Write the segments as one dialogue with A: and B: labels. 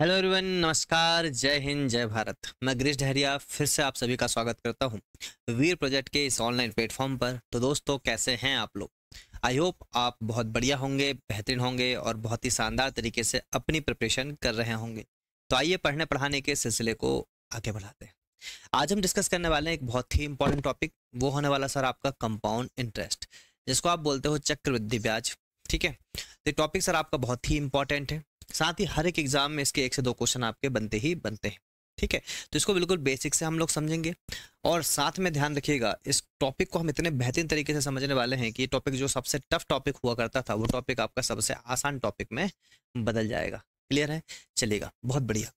A: Hello everyone, नमस्कार, जय हिंद, जय भारत। मैं गिरीश डहरिया फिर से आप सभी का स्वागत करता हूं वीर प्रोजेक्ट के इस ऑनलाइन प्लेटफॉर्म पर। तो दोस्तों, कैसे हैं आप लोग? आई होप आप बहुत बढ़िया होंगे, बेहतरीन होंगे और बहुत ही शानदार तरीके से अपनी प्रिपरेशन कर रहे होंगे। तो आइए पढ़ने पढ़ाने के सिलसिले को आगे बढ़ाते हैं। आज हम डिस्कस करने वाले हैं एक बहुत ही इंपॉर्टेंट टॉपिक। वो होने वाला सर आपका कंपाउंड इंटरेस्ट, जिसको आप बोलते हो चक्रवृद्धि ब्याज। ठीक है, तो टॉपिक सर आपका बहुत ही इंपॉर्टेंट है। साथ ही हर एक एग्जाम में इसके 1 से 2 क्वेश्चन आपके बनते ही बनते हैं। ठीक है, तो इसको बिल्कुल बेसिक से हम लोग समझेंगे और साथ में ध्यान रखिएगा, इस टॉपिक को हम इतने बेहतरीन तरीके से समझने वाले हैं कि ये टॉपिक जो सबसे टफ टॉपिक हुआ करता था, वो टॉपिक आपका सबसे आसान टॉपिक में बदल जाएगा। क्लियर है? चलेगा, बहुत बढ़िया।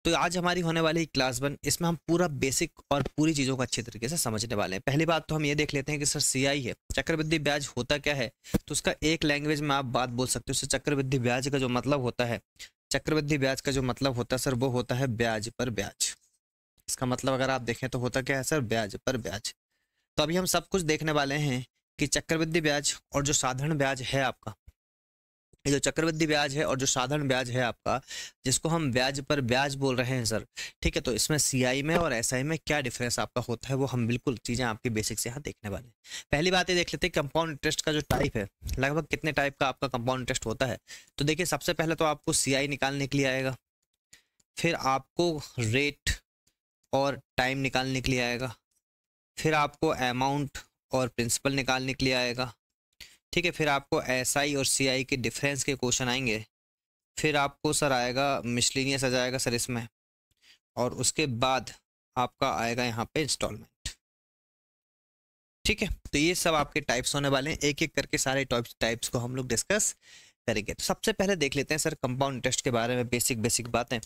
A: तो आज हमारी होने वाली क्लास 1, इसमें हम पूरा बेसिक और पूरी चीज़ों को अच्छे तरीके से समझने वाले हैं। पहली बात तो हम ये देख लेते हैं कि सर सीआई है, चक्रवृद्धि ब्याज होता क्या है। तो उसका एक लैंग्वेज में आप बात बोल सकते हो। सर चक्रवृद्धि ब्याज का जो मतलब होता है, चक्रवृद्धि ब्याज का जो मतलब होता है सर, वो होता है ब्याज पर ब्याज। इसका मतलब अगर आप देखें तो होता क्या है सर, ब्याज पर ब्याज। तो अभी हम सब कुछ देखने वाले हैं कि चक्रवृद्धि ब्याज और जो साधारण ब्याज है आपका, ये जो चक्रवृद्धि ब्याज है और जो साधारण ब्याज है आपका, जिसको हम ब्याज पर ब्याज बोल रहे हैं सर। ठीक है, तो इसमें सीआई में और एसआई में क्या डिफरेंस आपका होता है, वो हम बिल्कुल चीज़ें आपकी बेसिक से यहाँ देखने वाले हैं। पहली बात ये देख लेते हैं कंपाउंड इंटरेस्ट का जो टाइप है, लगभग कितने टाइप का आपका कंपाउंड इंटरेस्ट होता है। तो देखिए, सबसे पहले तो आपको सीआई निकालने के लिए आएगा, फिर आपको रेट और टाइम निकालने के लिए आएगा, फिर आपको अमाउंट और प्रिंसिपल निकालने के लिए आएगा। ठीक है, फिर आपको एसआई और सीआई के डिफरेंस के क्वेश्चन आएंगे। फिर आपको सर आएगा मिसलेनियस आ जाएगा सर इसमें, और उसके बाद आपका आएगा यहाँ पे इंस्टॉलमेंट। ठीक है, तो ये सब आपके टाइप्स होने वाले हैं। एक एक करके सारे टाइप्स को हम लोग डिस्कस करेंगे। तो सबसे पहले देख लेते हैं सर कंपाउंड इंटरेस्ट के बारे में बेसिक बेसिक बातें,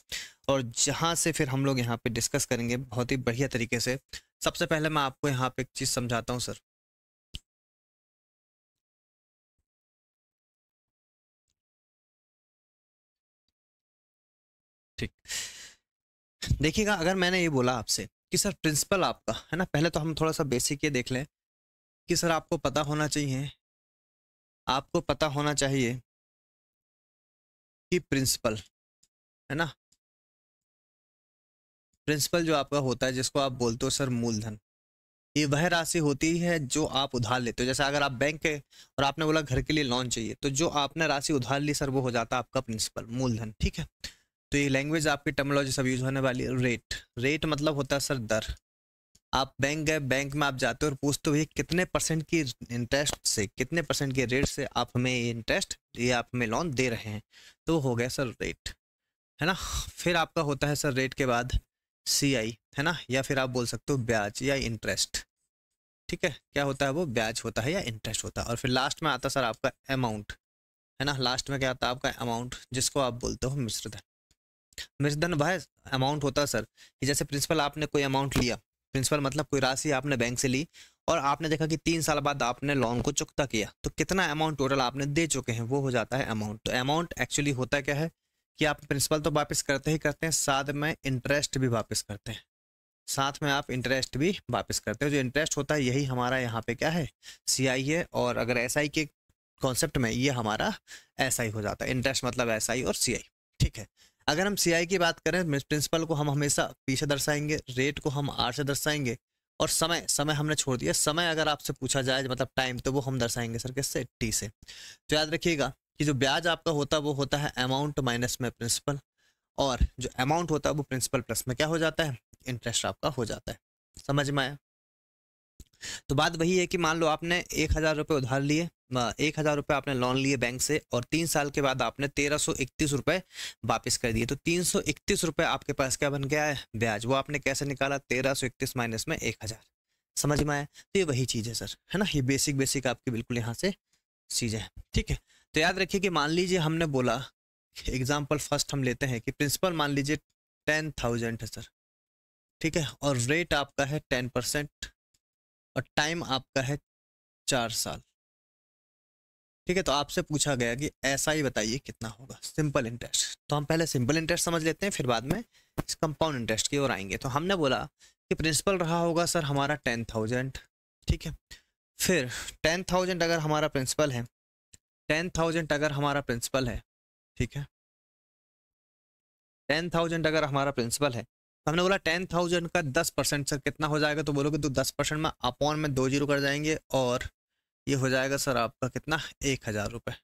A: और जहाँ से फिर हम लोग यहाँ पे डिस्कस करेंगे बहुत ही बढ़िया तरीके से। सबसे पहले मैं आपको यहाँ पे एक चीज़ समझाता हूँ सर। ठीक, देखिएगा, अगर मैंने ये बोला आपसे कि सर प्रिंसिपल आपका है ना, पहले तो हम थोड़ा सा बेसिक ये देख लें कि सर आपको पता होना चाहिए, आपको पता होना चाहिए कि प्रिंसिपल है ना, प्रिंसिपल जो आपका होता है, जिसको आप बोलते हो सर मूलधन, ये वह राशि होती है जो आप उधार लेते हो। जैसे अगर आप बैंक के और आपने बोला घर के लिए लोन चाहिए, तो जो आपने राशि उधार ली सर, वो हो जाता है आपका प्रिंसिपल, मूलधन। ठीक है, तो ये लैंग्वेज आपकी टर्मिनोलॉजी सब यूज होने वाली है। रेट, रेट मतलब होता है सर दर। आप बैंक गए, बैंक में आप जाते हो और पूछते हो ये कितने परसेंट की इंटरेस्ट से, कितने परसेंट के रेट से आप हमें ये इंटरेस्ट, ये आप हमें लोन दे रहे हैं, तो हो गया सर रेट, है ना। फिर आपका होता है सर रेट के बाद सीआई, है ना, या फिर आप बोल सकते हो ब्याज या इंटरेस्ट। ठीक है, क्या होता है वो, ब्याज होता है या इंटरेस्ट होता है। और फिर लास्ट में आता है सर आपका अमाउंट, है ना। लास्ट में क्या आता है आपका अमाउंट, जिसको आप बोलते हो मिश्रधन। मृतधन वह अमाउंट होता है सर कि जैसे प्रिंसिपल आपने कोई अमाउंट लिया, प्रिंसिपल मतलब कोई राशि आपने बैंक से ली, और आपने देखा कि 3 साल बाद आपने लोन को चुकता किया, तो कितना अमाउंट टोटल आपने दे चुके हैं, वो हो जाता है अमाउंट। तो अमाउंट एक्चुअली होता क्या है कि आप प्रिंसिपल तो वापस करते ही करते हैं, साथ में इंटरेस्ट भी वापस करते हैं, साथ में आप इंटरेस्ट भी वापस करते हो। जो इंटरेस्ट होता है यही हमारा यहाँ पे क्या है, सीआई है। और अगर एसआई के कॉन्सेप्ट में ये हमारा एसआई हो जाता है, इंटरेस्ट मतलब एसआई और सीआई। ठीक है, अगर हम सीआई की बात करें, प्रिंसिपल को हम हमेशा पीछे दर्शाएंगे, रेट को हम आर से दर्शाएंगे, और समय, समय हमने छोड़ दिया। समय अगर आपसे पूछा जाए मतलब टाइम, तो वो हम दर्शाएंगे सर किससे, टी से। तो याद रखिएगा कि जो ब्याज आपका होता है वो होता है अमाउंट माइनस में प्रिंसिपल, और जो अमाउंट होता है वो प्रिंसिपल प्लस में क्या हो जाता है, इंटरेस्ट आपका हो जाता है। समझ में आया? तो बात वही है कि मान लो आपने 1,000 रुपये उधार लिए, 1,000 रुपये आपने लोन लिए बैंक से, और 3 साल के बाद आपने 1,331 रुपये वापस कर दिए, तो 331 रुपये आपके पास क्या बन गया है, ब्याज। वो आपने कैसे निकाला, 1,331 माइनस में 1,000। समझ में आया? तो ये वही चीज़ है सर, है ना। ये बेसिक बेसिक आपकी बिल्कुल यहाँ से चीज़ें हैं। ठीक है, तो याद रखिए कि मान लीजिए हमने बोला, एग्जाम्पल फर्स्ट हम लेते हैं कि प्रिंसिपल मान लीजिए 10,000 है सर। ठीक है, और रेट आपका है 10%, और टाइम आपका है 4 साल। ठीक है, तो आपसे पूछा गया कि ऐसा ही बताइए कितना होगा सिंपल इंटरेस्ट। तो हम पहले सिंपल इंटरेस्ट समझ लेते हैं, फिर बाद में इस कंपाउंड इंटरेस्ट की ओर आएंगे। तो हमने बोला कि प्रिंसिपल रहा होगा सर हमारा 10,000। ठीक है, फिर 10,000 अगर हमारा प्रिंसिपल है, 10,000 अगर हमारा प्रिंसिपल है, ठीक है, 10,000 अगर हमारा प्रिंसिपल है तो हमने बोला 10,000 का 10% सर कितना हो जाएगा, तो बोलोगे तो 10% में अपॉन में 2 जीरो कर जाएंगे और ये हो जाएगा सर आपका कितना 1,000 रुपये।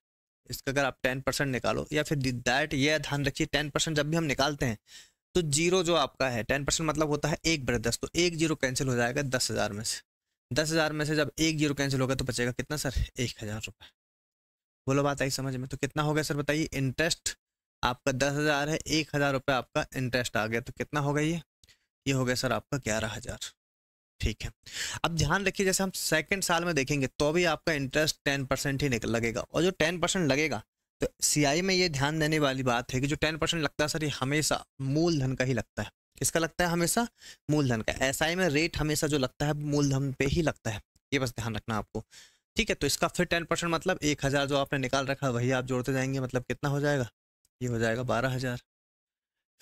A: इसका अगर आप 10% निकालो या फिर दैट, ये ध्यान रखिए 10% जब भी हम निकालते हैं तो जीरो जो आपका है 10% मतलब होता है 1/10, तो एक जीरो कैंसिल हो जाएगा 10,000 में से। 10,000 में से जब एक जीरो कैंसिल होगा तो बचेगा कितना सर 1,000 रुपये। बोलो बात आई समझ में? तो कितना हो गया सर बताइए, इंटरेस्ट आपका 10,000 है, 1,000 रुपये आपका इंटरेस्ट आ गया, तो कितना होगा ये हो गया सर आपका 11,000। ठीक है, अब ध्यान रखिए जैसे हम सेकंड साल में देखेंगे तो भी आपका इंटरेस्ट 10% ही लगेगा, और जो 10% लगेगा तो सीआई में ये ध्यान देने वाली बात है कि जो 10% लगता है सर ये हमेशा मूलधन का ही लगता है। किसका लगता है? हमेशा मूलधन का। एसआई में रेट हमेशा जो लगता है मूलधन पे ही लगता है, ये बस ध्यान रखना आपको। ठीक है, तो इसका फिर 10% मतलब 1,000 जो आपने निकाल रखा है वही आप जोड़ते जाएंगे, मतलब कितना हो जाएगा, ये हो जाएगा 12,000।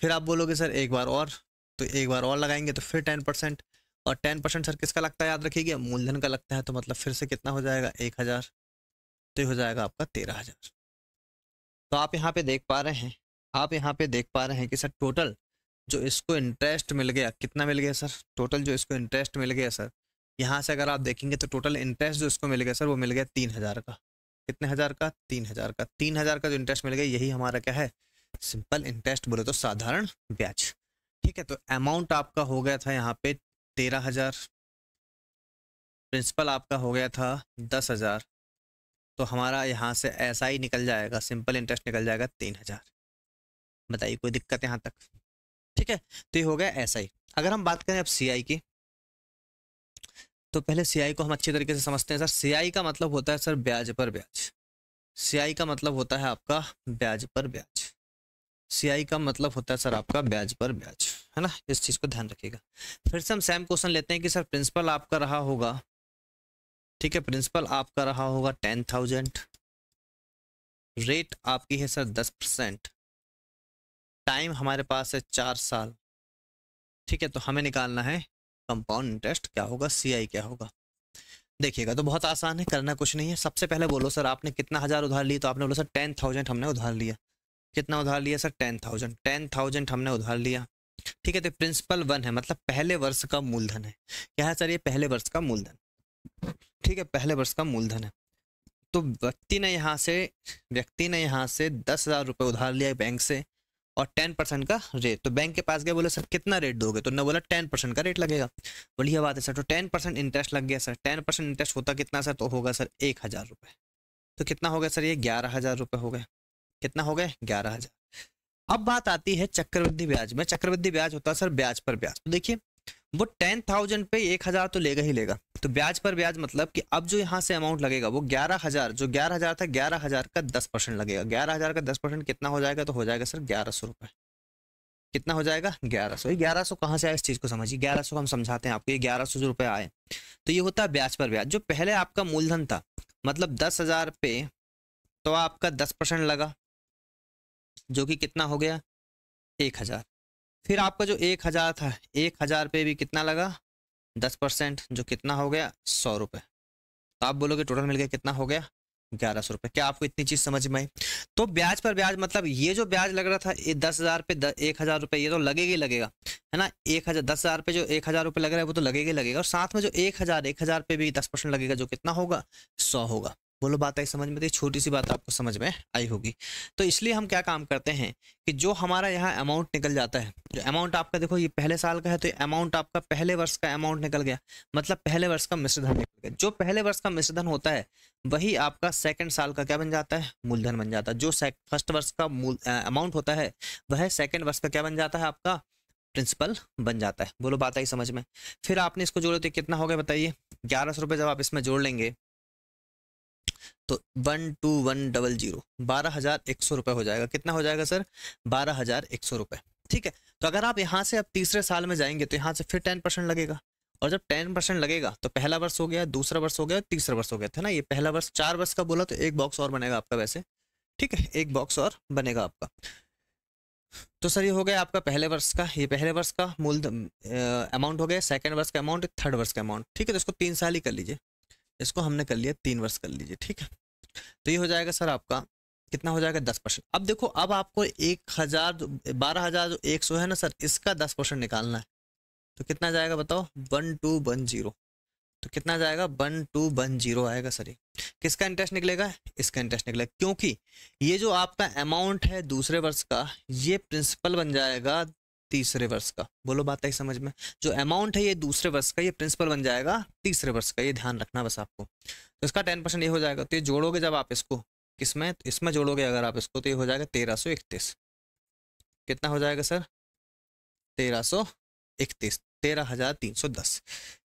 A: फिर आप बोलोगे सर एक बार और, तो एक बार और लगाएंगे तो फिर 10%, और 10% सर किसका लगता है याद रखिएगा, मूलधन का लगता है, तो मतलब फिर से कितना हो जाएगा 1,000, तो ये हो जाएगा आपका 13,000। तो आप यहाँ पे देख पा रहे हैं, आप यहाँ पे देख पा रहे हैं कि सर टोटल जो इसको इंटरेस्ट मिल गया कितना मिल गया सर, टोटल जो इसको इंटरेस्ट मिल गया सर, यहाँ से अगर आप देखेंगे तो टोटल इंटरेस्ट जो इसको मिल गया सर वो मिल गया 3,000 का। कितने हज़ार का? 3,000 का। 3,000 का जो इंटरेस्ट मिल गया यही हमारा क्या है, सिंपल इंटरेस्ट, बोले तो साधारण ब्याज। ठीक है, तो अमाउंट आपका हो गया था यहाँ पे 13,000, प्रिंसिपल आपका हो गया था 10,000, तो हमारा यहाँ से ऐसा ही निकल जाएगा, सिंपल इंटरेस्ट निकल जाएगा 3,000। बताइए कोई दिक्कत यहाँ तक? ठीक है, तो ये हो गया ऐसा ही। अगर हम बात करें अब सीआई की, तो पहले सीआई को हम अच्छी तरीके से समझते हैं। सर सीआई का मतलब होता है सर ब्याज पर ब्याज। सीआई का मतलब होता है आपका ब्याज पर ब्याज। सीआई का मतलब होता है सर आपका ब्याज पर ब्याज, है ना, इस चीज को ध्यान रखिएगा। फिर से हम सेम क्वेश्चन लेते हैं कि सर प्रिंसिपल आपका रहा होगा, ठीक है, प्रिंसिपल आपका रहा होगा 10,000, रेट आपकी है सर 10%, टाइम हमारे पास है 4 साल। ठीक है, तो हमें निकालना है कंपाउंड इंटरेस्ट क्या होगा, सीआई क्या होगा। देखिएगा तो बहुत आसान है, करना कुछ नहीं है। सबसे पहले बोलो सर आपने कितना हज़ार उधार लिए, तो आपने बोला सर 10,000 हमने उधार लिया। कितना उधार लिया सर 10,000, 10,000 हमने उधार लिया। ठीक है, तो प्रिंसिपल 1 है, मतलब पहले वर्ष का मूलधन है। क्या है सर? ये पहले वर्ष का मूलधन। ठीक है, पहले वर्ष का मूलधन है। तो व्यक्ति ने यहाँ से 10,000 रुपये उधार लिया बैंक से, और 10% का रेट। तो बैंक के पास गए, बोले सर कितना रेट दोगे, तो उन्होंने बोला 10% का रेट लगेगा। बढ़िया बात है सर, तो 10% इंटरेस्ट लग गया सर। 10% इंटरेस्ट होता कितना सर, तो होगा सर 1,000 रुपये। तो कितना हो गया सर, ये 11,000 रुपये हो गए। कितना हो गए? 11,000। अब बात आती है चक्रवृद्धि ब्याज में। चक्रवृद्धि ब्याज होता है सर ब्याज पर ब्याज। तो देखिए वो 10,000 पे 1,000 तो लेगा ही लेगा, तो ब्याज पर ब्याज मतलब कि अब जो यहाँ से अमाउंट लगेगा वो 11,000, जो 11,000 था 11,000 का 10% लगेगा। 11,000 का 10% कितना हो जाएगा, तो हो जाएगा सर 1,100 रुपये। कितना हो जाएगा? 1,100। 1,100 कहाँ से आया, इस चीज़ को समझिए। 1,100 को हम समझाते हैं आपको। ये 1,100 जो रुपये आए तो ये होता है ब्याज पर ब्याज। जो पहले आपका मूलधन था, मतलब 10,000 पे तो आपका 10% लगा, जो कि कितना हो गया 1,000। फिर आपका जो 1,000 था, 1,000 पे भी कितना लगा 10%, जो कितना हो गया 100 रुपये। तो आप बोलोगे टोटल मिल गया कितना हो गया 1,100 रुपये। क्या आपको इतनी चीज़ समझ में आई? तो ब्याज पर ब्याज मतलब ये जो ब्याज लग रहा था ये 10,000 पे 1,000 रुपये, ये तो लगेगा ही लगेगा, है ना। 1,000 10,000 पे जो 1,000 रुपये लग रहा है वो तो लगेगा ही लगेगा, और साथ में जो 1,000 पे भी 10% लगेगा, जो कितना होगा 100 होगा। बोलो बात आई समझ में? तो छोटी सी बात आपको समझ में आई होगी। तो इसलिए हम क्या काम करते हैं कि जो हमारा यहाँ अमाउंट निकल जाता है, जो अमाउंट आपका देखो ये पहले साल का है, तो अमाउंट आपका पहले वर्ष का अमाउंट निकल गया, मतलब पहले वर्ष का मिश्रधन निकल गया। जो पहले वर्ष का मिश्रधन होता है वही आपका सेकंड साल का क्या बन जाता है, मूलधन बन जाता है। जो फर्स्ट वर्ष का अमाउंट होता है वह सेकंड वर्ष का क्या बन जाता है, आपका प्रिंसिपल बन जाता है। बोलो बात आई समझ में? फिर आपने इसको जोड़ो तो कितना हो गया बताइए, 1,100 रुपये जब आप इसमें जोड़ लेंगे तो 12100 12,100 रुपये हो जाएगा। कितना हो जाएगा सर? 12,100 रुपये। ठीक है, तो अगर आप यहाँ से अब तीसरे साल में जाएंगे तो यहाँ से फिर 10% लगेगा, और जब 10% लगेगा तो पहला वर्ष हो गया, दूसरा वर्ष हो गया, तीसरा वर्ष हो गया था ना। ये पहला वर्ष 4 वर्ष का बोला तो एक बॉक्स और बनेगा आपका वैसे। ठीक है, एक बॉक्स और बनेगा आपका। तो सर ये हो गया आपका पहले वर्ष का, ये पहले वर्ष का मूल अमाउंट हो गया, सेकंड वर्ष का अमाउंट, थर्ड वर्ष का अमाउंट। ठीक है, तो इसको 3 साल ही कर लीजिए, इसको हमने कर लिया 3 वर्ष कर लीजिए। ठीक है, तो ये हो जाएगा सर आपका कितना हो जाएगा 10%। अब देखो, अब आपको 1000 12,100 है ना सर, इसका 10% निकालना है, तो कितना जाएगा बताओ, 1210। तो कितना जाएगा, 1210 आएगा सर। ये किसका इंटरेस्ट निकलेगा, इसका इंटरेस्ट निकलेगा, क्योंकि ये जो आपका अमाउंट है दूसरे वर्ष का, ये प्रिंसिपल बन जाएगा तीसरे वर्ष का। बोलो बात आई समझ में, जो अमाउंट है ये दूसरे वर्ष का, ये प्रिंसिपल बन जाएगा तीसरे वर्ष का, ये ध्यान रखना बस आपको। तो इसका 10% ये हो जाएगा। तो ये जोड़ोगे जब आप इसको किसमें, इसमें जोड़ोगे अगर आप इसको, तो ये हो जाएगा 1331। कितना हो जाएगा सर, 1331, 13,310।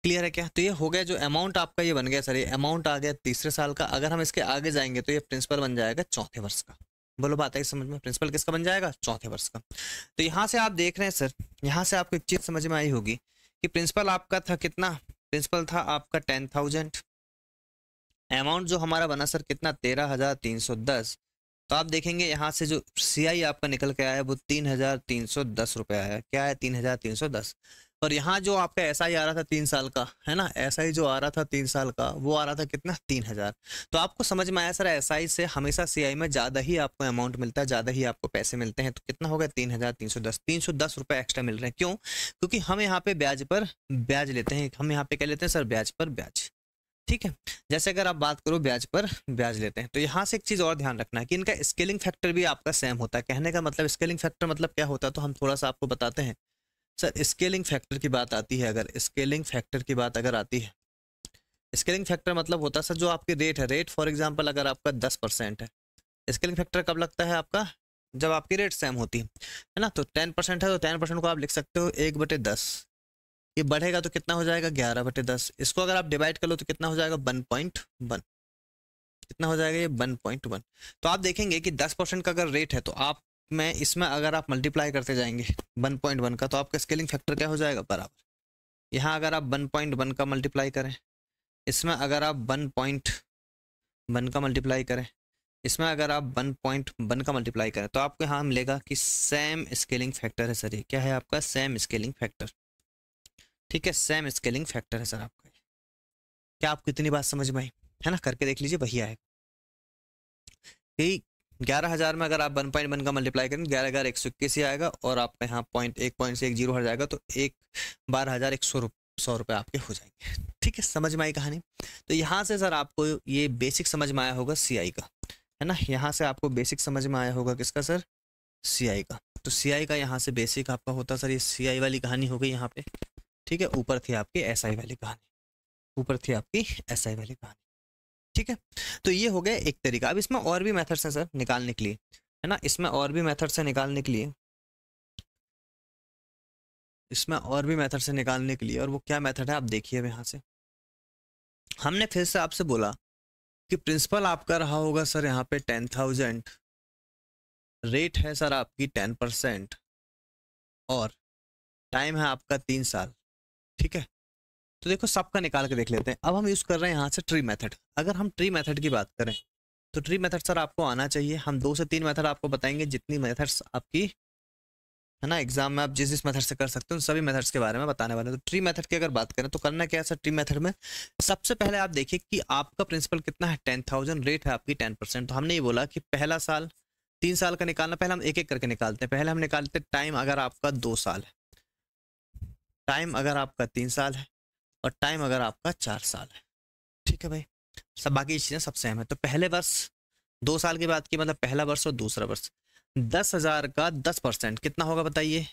A: क्लियर है क्या। तो ये हो गया जो अमाउंट आपका, ये बन गया सर, ये अमाउंट आ गया तीसरे साल का। अगर हम इसके आगे जाएंगे तो ये प्रिंसिपल बन जाएगा चौथे वर्ष का। बोलो बात है समझ में, प्रिंसिपल किसका बन जाएगा, चौथे वर्ष का। तो यहाँ से आप देख रहे हैं सर, यहाँ से आपको एक चीज समझ में आई होगी कि प्रिंसिपल आपका था कितना, प्रिंसिपल था आपका 10,000, अमाउंट जो हमारा बना सर कितना, 13,310। तो आप देखेंगे यहाँ से जो CI आपका निकल के आया वो 3,310 रुपये आया। क्या है, 3,310। और यहाँ जो आपका SI आ रहा था 3 साल का, है ना, SI जो आ रहा था 3 साल का, वो आ रहा था कितना, 3,000। तो आपको समझ में आया सर, SI से हमेशा CI में ज़्यादा ही आपको अमाउंट मिलता है, ज़्यादा ही आपको पैसे मिलते हैं। तो कितना हो गया, 3,310। 310 रुपये एक्स्ट्रा मिल रहे हैं। क्यों, क्योंकि हम यहाँ पे ब्याज पर ब्याज लेते हैं। हम यहाँ पे क्या लेते हैं सर, ब्याज पर ब्याज। ठीक है, जैसे अगर आप बात करो ब्याज पर ब्याज लेते हैं, तो यहाँ से एक चीज़ और ध्यान रखना है कि इनका स्केलिंग फैक्टर भी आपका सेम होता है। कहने का मतलब स्केलिंग फैक्टर मतलब क्या होता है, तो हम थोड़ा सा आपको बताते हैं सर। स्केलिंग फैक्टर की बात आती है, अगर स्केलिंग फैक्टर की बात अगर आती है, स्केलिंग फैक्टर मतलब होता है सर जो आपकी रेट है, रेट फॉर एग्जाम्पल अगर आपका 10% है, स्केलिंग फैक्टर कब लगता है आपका, जब आपकी रेट सेम होती है ना। तो 10% है तो 10% को आप लिख सकते हो 1/10। ये बढ़ेगा तो कितना हो जाएगा, 11/10। इसको अगर आप डिवाइड कर लो तो कितना हो जाएगा, 1.1। कितना हो जाएगा ये, 1.1। तो आप देखेंगे कि 10% का अगर रेट है तो आप में इसमें अगर आप मल्टीप्लाई करते जाएंगे 1.1 का, तो आपका स्केलिंग फैक्टर क्या हो जाएगा, बराबर। यहाँ अगर आप 1.1 का मल्टीप्लाई करें, इसमें अगर आप 1.1 का मल्टीप्लाई करें, इसमें अगर आप 1.1 का मल्टीप्लाई करें, तो आपको यहाँ मिलेगा कि सेम स्केलिंग फैक्टर है सर। ये क्या है आपका, सेम स्केलिंग फैक्टर। ठीक है, सेम स्केलिंग फैक्टर है सर आपका। क्या आपको इतनी बात समझ में आई, है ना, करके देख लीजिए, वही आएगा। यही 11,000 में अगर आप 1.1 का मल्टीप्लाई करें, 11,121 ही आएगा, और आपका यहाँ 1 से 1 जीरो हट जाएगा, तो 12,100 रुपये आपके हो जाएंगे। ठीक है, समझ में आई कहानी। तो यहाँ से सर आपको ये बेसिक समझ में आया होगा CI का, है ना। यहाँ से आपको बेसिक समझ में आया होगा किसका सर, CI का। तो CI का यहाँ से बेसिक आपका होता सर, ये CI वाली कहानी हो गई यहाँ पे। ठीक है, ऊपर थी आपकी SI वाली कहानी, ऊपर थी आपकी SI वाली कहानी। ठीक है, तो ये हो गया एक तरीका। अब इसमें और भी मेथड्स हैं सर निकालने के लिए, है ना, इसमें और भी मेथड्स हैं निकालने के लिए, इसमें और भी मेथड्स हैं निकालने के लिए। और वो क्या मेथड है आप देखिए। अब यहाँ से हमने फिर से आपसे बोला कि प्रिंसिपल आपका रहा होगा सर यहाँ पे 10,000, रेट है सर आपकी 10%, और टाइम है आपका 3 साल। ठीक है, तो देखो सबका निकाल के देख लेते हैं। अब हम यूज़ कर रहे हैं यहाँ से ट्री मेथड। अगर हम ट्री मेथड की बात करें तो ट्री मेथड सर आपको आना चाहिए। हम 2 से 3 मेथड आपको बताएंगे, जितनी मेथड्स आपकी, है ना, एग्जाम में आप जिस जिस मेथड से कर सकते हो उन सभी मेथड्स के बारे में बताने वाले हैं। तो ट्री मेथड की अगर बात करें तो करना क्या है सर, ट्री मेथड में सबसे पहले आप देखिए कि आपका प्रिंसिपल कितना है, 10,000, रेट है आपकी 10%। तो हमने ये बोला कि पहला साल 3 साल का निकालना, पहले हम एक एक करके निकालते हैं। पहले हम निकालते हैं टाइम अगर आपका 2 साल है, टाइम अगर आपका 3 साल है, और टाइम अगर आपका 4 साल है। ठीक है भाई, सब बाकी चीज़ें सब सेम है। तो पहले वर्ष 2 साल की बात की, मतलब पहला वर्ष और दूसरा वर्ष, 10,000 का 10% कितना होगा बताइए,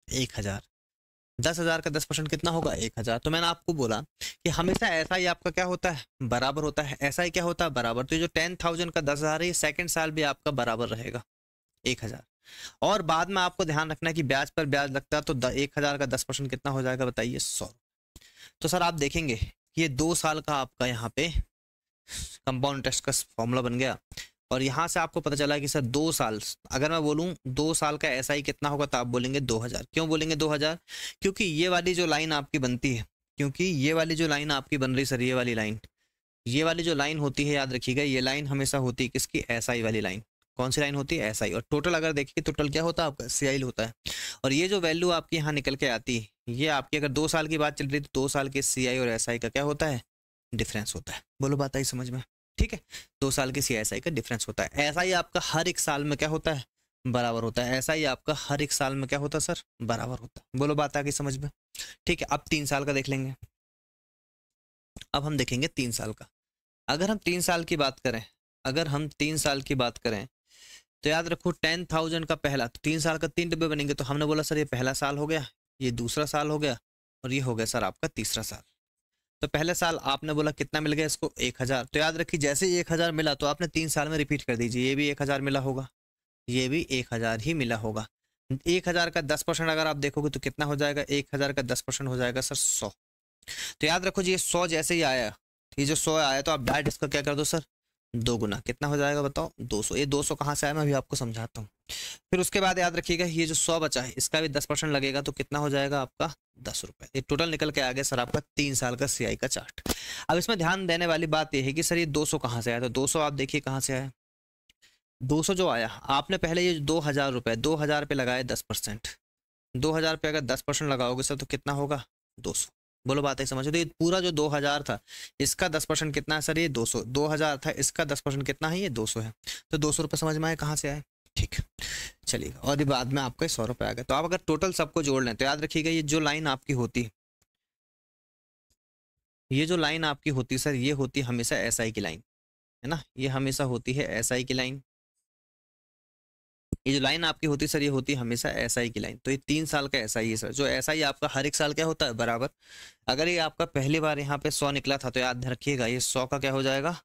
A: 1,000। 10,000 का 10% कितना होगा, 1,000। तो मैंने आपको बोला कि हमेशा ऐसा ही आपका क्या होता है, बराबर होता है। ऐसा ही क्या होता है, बराबर। तो ये जो 10,000 का 10,000 है, ये सेकेंड साल भी आपका बराबर रहेगा 1,000। और बाद में आपको ध्यान रखना है कि ब्याज पर ब्याज लगता है, तो 1,000 का 10% कितना हो जाएगा बताइए, 100। तो सर आप देखेंगे ये 2 साल का आपका यहाँ पे कंपाउंड इंटरेस्ट का फॉर्मूला बन गया। और यहाँ से आपको पता चला कि सर 2 साल, अगर मैं बोलूँ 2 साल का SI कितना होगा, तो आप बोलेंगे 2,000। क्यों बोलेंगे 2,000, क्योंकि ये वाली जो लाइन आपकी बनती है, क्योंकि ये वाली जो लाइन आपकी बन रही सर, ये वाली लाइन, ये वाली जो लाइन होती है, याद रखिएगा, ये लाइन हमेशा होती है किसकी, SI वाली लाइन। कौन सी लाइन होती है, SI। और टोटल अगर देखिए, टोटल क्या होता है आपका, CI होता है। और ये जो वैल्यू आपकी यहाँ निकल के आती है, ये आपकी अगर 2 साल की बात चल रही है, तो 2 साल के CI और SI का क्या होता है, डिफरेंस होता है। बोलो बात आई समझ में। ठीक है, 2 साल की CSI का डिफरेंस होता है। ऐसा ही आपका हर एक साल में क्या होता है, बराबर होता है। ऐसा ही आपका हर एक साल में क्या होता है सर, बराबर होता है। बोलो बात आ गई समझ में। ठीक है, अब 3 साल का देख लेंगे। अब हम देखेंगे 3 साल का। अगर हम 3 साल की बात करें, अगर हम 3 साल की बात करें तो याद रखो 10,000 का पहला, तो 3 साल का 3 डिब्बे बनेंगे। तो हमने बोला सर ये पहला साल हो गया, ये दूसरा साल हो गया, और ये हो गया सर आपका तीसरा साल। तो पहले साल आपने बोला कितना मिल गया इसको, 1,000। तो याद रखिए जैसे ही 1,000 मिला तो आपने 3 साल में रिपीट कर दीजिए। ये भी 1,000 मिला होगा, ये भी 1,000 ही मिला होगा। 1,000 का 10% अगर आप देखोगे तो कितना हो जाएगा, 1,000 का 10% हो जाएगा सर 100। तो याद रखो जी ये 100 जैसे ही आया, ये जो 100 आया तो आप डायरेक्ट इसका क्या कर दो सर, 2 गुना। कितना हो जाएगा बताओ, 200। ये 200 कहाँ से आया मैं अभी आपको समझाता हूँ। फिर उसके बाद याद रखिएगा ये जो 100 बचा है इसका भी 10% लगेगा, तो कितना हो जाएगा आपका 10 रुपये। ये टोटल निकल के आ गया सर आपका 3 साल का CI का चार्ट। अब इसमें ध्यान देने वाली बात यह है कि सर ये 200 कहाँ से आया, तो 200 आप देखिए कहाँ से आया। 200 जो आया आपने पहले ये 2,000 रुपये, 2,000 पे लगाए 10%। 2,000 पे अगर 10% लगाओगे सर तो कितना होगा, 200। बोलो बात है समझो। तो ये पूरा जो 2,000 था इसका 10% कितना है सर, ये 200। 2,000 था इसका 10% कितना है, ये 200 है। तो 200 रुपये समझ में आए कहाँ से आए। ठीक है चलिए, और ये बाद में आपका 100 रुपये आ गए। तो आप अगर टोटल सबको जोड़ लें तो याद रखिएगा ये जो लाइन आपकी होती, ये जो लाइन आपकी होती सर, ये होती हमेशा SI की लाइन, है ना। ये हमेशा होती है SI की लाइन। ये जो लाइन आपकी होती है सर, ये होती है हमेशा SI की लाइन। तो ये 3 साल का SI है सर। जो SI आपका हर एक साल क्या होता है, बराबर। अगर ये आपका पहली बार यहाँ पे 100 निकला था तो याद रखिएगा ये 100 का क्या हो जाएगा,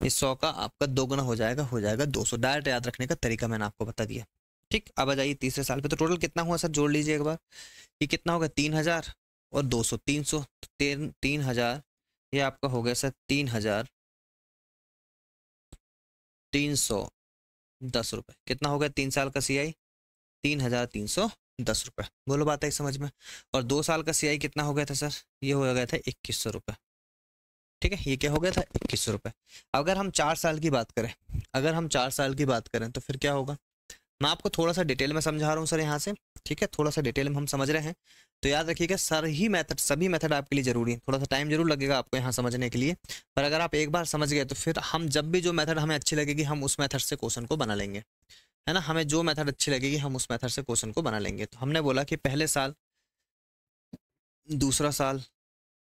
A: ये 100 का आपका 2 गुना हो जाएगा 200। डायरेक्ट याद रखने का तरीका मैंने आपको बता दिया। ठीक, अब आ जाइए तीसरे साल पे। तो टोटल कितना हुआ सर, जोड़ लीजिए एक बार। ये कितना होगा, 3,000 और 200, 300। 3,000 ये आपका हो गया सर 3,310 रुपये। कितना हो गया 3 साल का CI, 3,310 रुपये। बोलो बात है समझ में। और 2 साल का CI कितना हो गया था सर, ये हो गया था 2,100 रुपये। ठीक है, ये क्या हो गया था, 2,100 रुपये। अगर हम 4 साल की बात करें, अगर हम 4 साल की बात करें तो फिर क्या होगा। मैं आपको थोड़ा सा डिटेल में समझा रहा हूँ सर यहाँ से। ठीक है, थोड़ा सा डिटेल में हम समझ रहे हैं। तो याद रखिएगा सभी मेथड आपके लिए जरूरी है। थोड़ा सा टाइम जरूर लगेगा आपको यहाँ समझने के लिए, पर अगर आप एक बार समझ गए तो फिर हम जब भी जो मेथड हमें अच्छी लगेगी हम उस मेथड से क्वेश्चन को बना लेंगे, है ना। हमें जो मेथड अच्छी लगेगी हम उस मेथड से क्वेश्चन को बना लेंगे। तो हमने बोला कि पहले साल, दूसरा साल,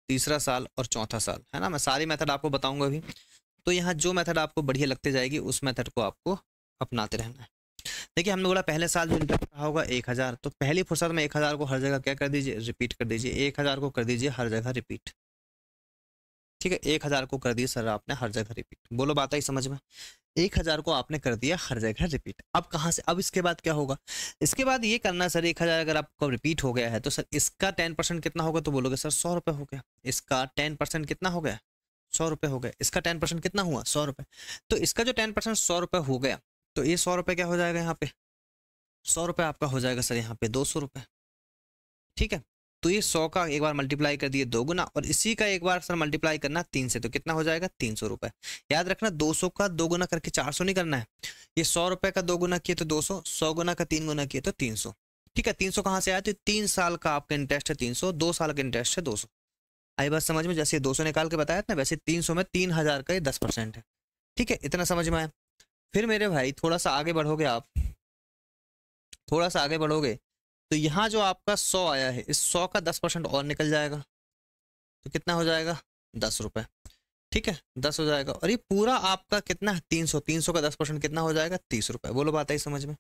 A: तीसरा साल और चौथा साल, है ना। मैं सारी मेथड आपको बताऊंगा अभी। तो यहाँ जो मेथड आपको बढ़िया लगती जाएगी उस मेथड को आपको अपनाते रहना है। देखिए हमने बोला पहले साल जो इंटरेस्ट रहा होगा 1,000, तो पहली फुर्सत में 1,000 को हर जगह क्या कर दीजिए, रिपीट कर दीजिए। 1,000 को कर दीजिए हर जगह रिपीट। ठीक है, 1,000 को कर दिया सर आपने हर जगह रिपीट। बोलो बात आई समझ में। 1,000 को आपने कर दिया हर जगह रिपीट। अब कहाँ से, अब इसके बाद क्या होगा, इसके बाद ये करना सर 1,000 अगर आपको रिपीट हो गया है तो सर इसका 10% कितना होगा, तो बोलोगे सर 100 रुपये हो गया। इसका 10% कितना हो गया, 100 रुपये हो गया। इसका 10% कितना हुआ, 100 रुपये। तो इसका जो 10% 100 रुपये हो गया, तो ये 100 रुपये क्या हो जाएगा यहाँ पे, 100 रुपये आपका हो जाएगा सर यहाँ पे 200 रुपये। ठीक है, तो ये 100 का एक बार मल्टीप्लाई कर दिए 2 गुना, और इसी का एक बार सर मल्टीप्लाई करना 3 से, तो कितना हो जाएगा 300 रुपये। याद रखना 200 का 2 गुना करके 400 नहीं करना है। ये 100 रुपये का 2 गुना किए तो 200, 100 गुना का 3 गुना किए तो 300। ठीक है, 300 कहाँ से आया, तो 3 साल का आपका इंटरेस्ट है 300, 2 साल का इंटरेस्ट है 200। आई बात समझ में। जैसे 200 निकाल के बताया था ना, वैसे 300 में 3,000 का ये 10% है। ठीक है, इतना समझ में आया। फिर मेरे भाई थोड़ा सा आगे बढ़ोगे आप, थोड़ा सा आगे बढ़ोगे तो यहाँ जो आपका 100 आया है, इस 100 का 10% और निकल जाएगा, तो कितना हो जाएगा 10 रुपये। ठीक है, 10 हो जाएगा, और ये पूरा आपका कितना है 300, 300 का 10% कितना हो जाएगा 30 रुपये। बोलो बात आई समझ में।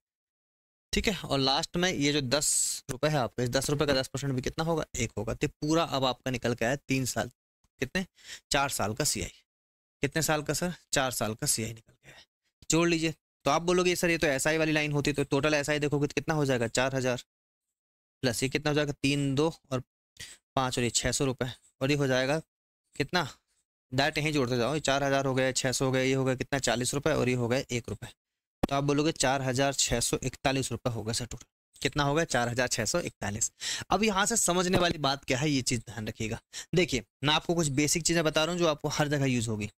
A: ठीक है, और लास्ट में ये जो 10 रुपये है आपका, इस 10 रुपये का 10% भी कितना होगा, 1 होगा। तो पूरा अब आपका निकल के आया 3 साल, कितने 4 साल का CI। कितने साल का सर, 4 साल का CI निकल गया है। जोड़ लीजिए। तो आप बोलोगे सर ये तो SI वाली लाइन होती, तो टोटल SI देखोगे तो कितना हो जाएगा 4,000, प्लस ये कितना हो जाएगा 3, 2 और 5 और ये 600 रुपये, और ये हो जाएगा कितना, डायरेक्ट यहीं जोड़ते जाओ। 4,000 हो गया, 600 हो गया, ये हो गया कितना 40 रुपये, और ये हो गया 1 रुपये। तो आप बोलोगे 4,641 रुपये होगा सर टोटल। कितना होगा 4,641। अब यहाँ से समझने वाली बात क्या है, ये चीज़ ध्यान रखिएगा। देखिए मैं आपको कुछ बेसिक चीज़ें बता रहा हूँ जो आपको हर जगह यूज़ होगी।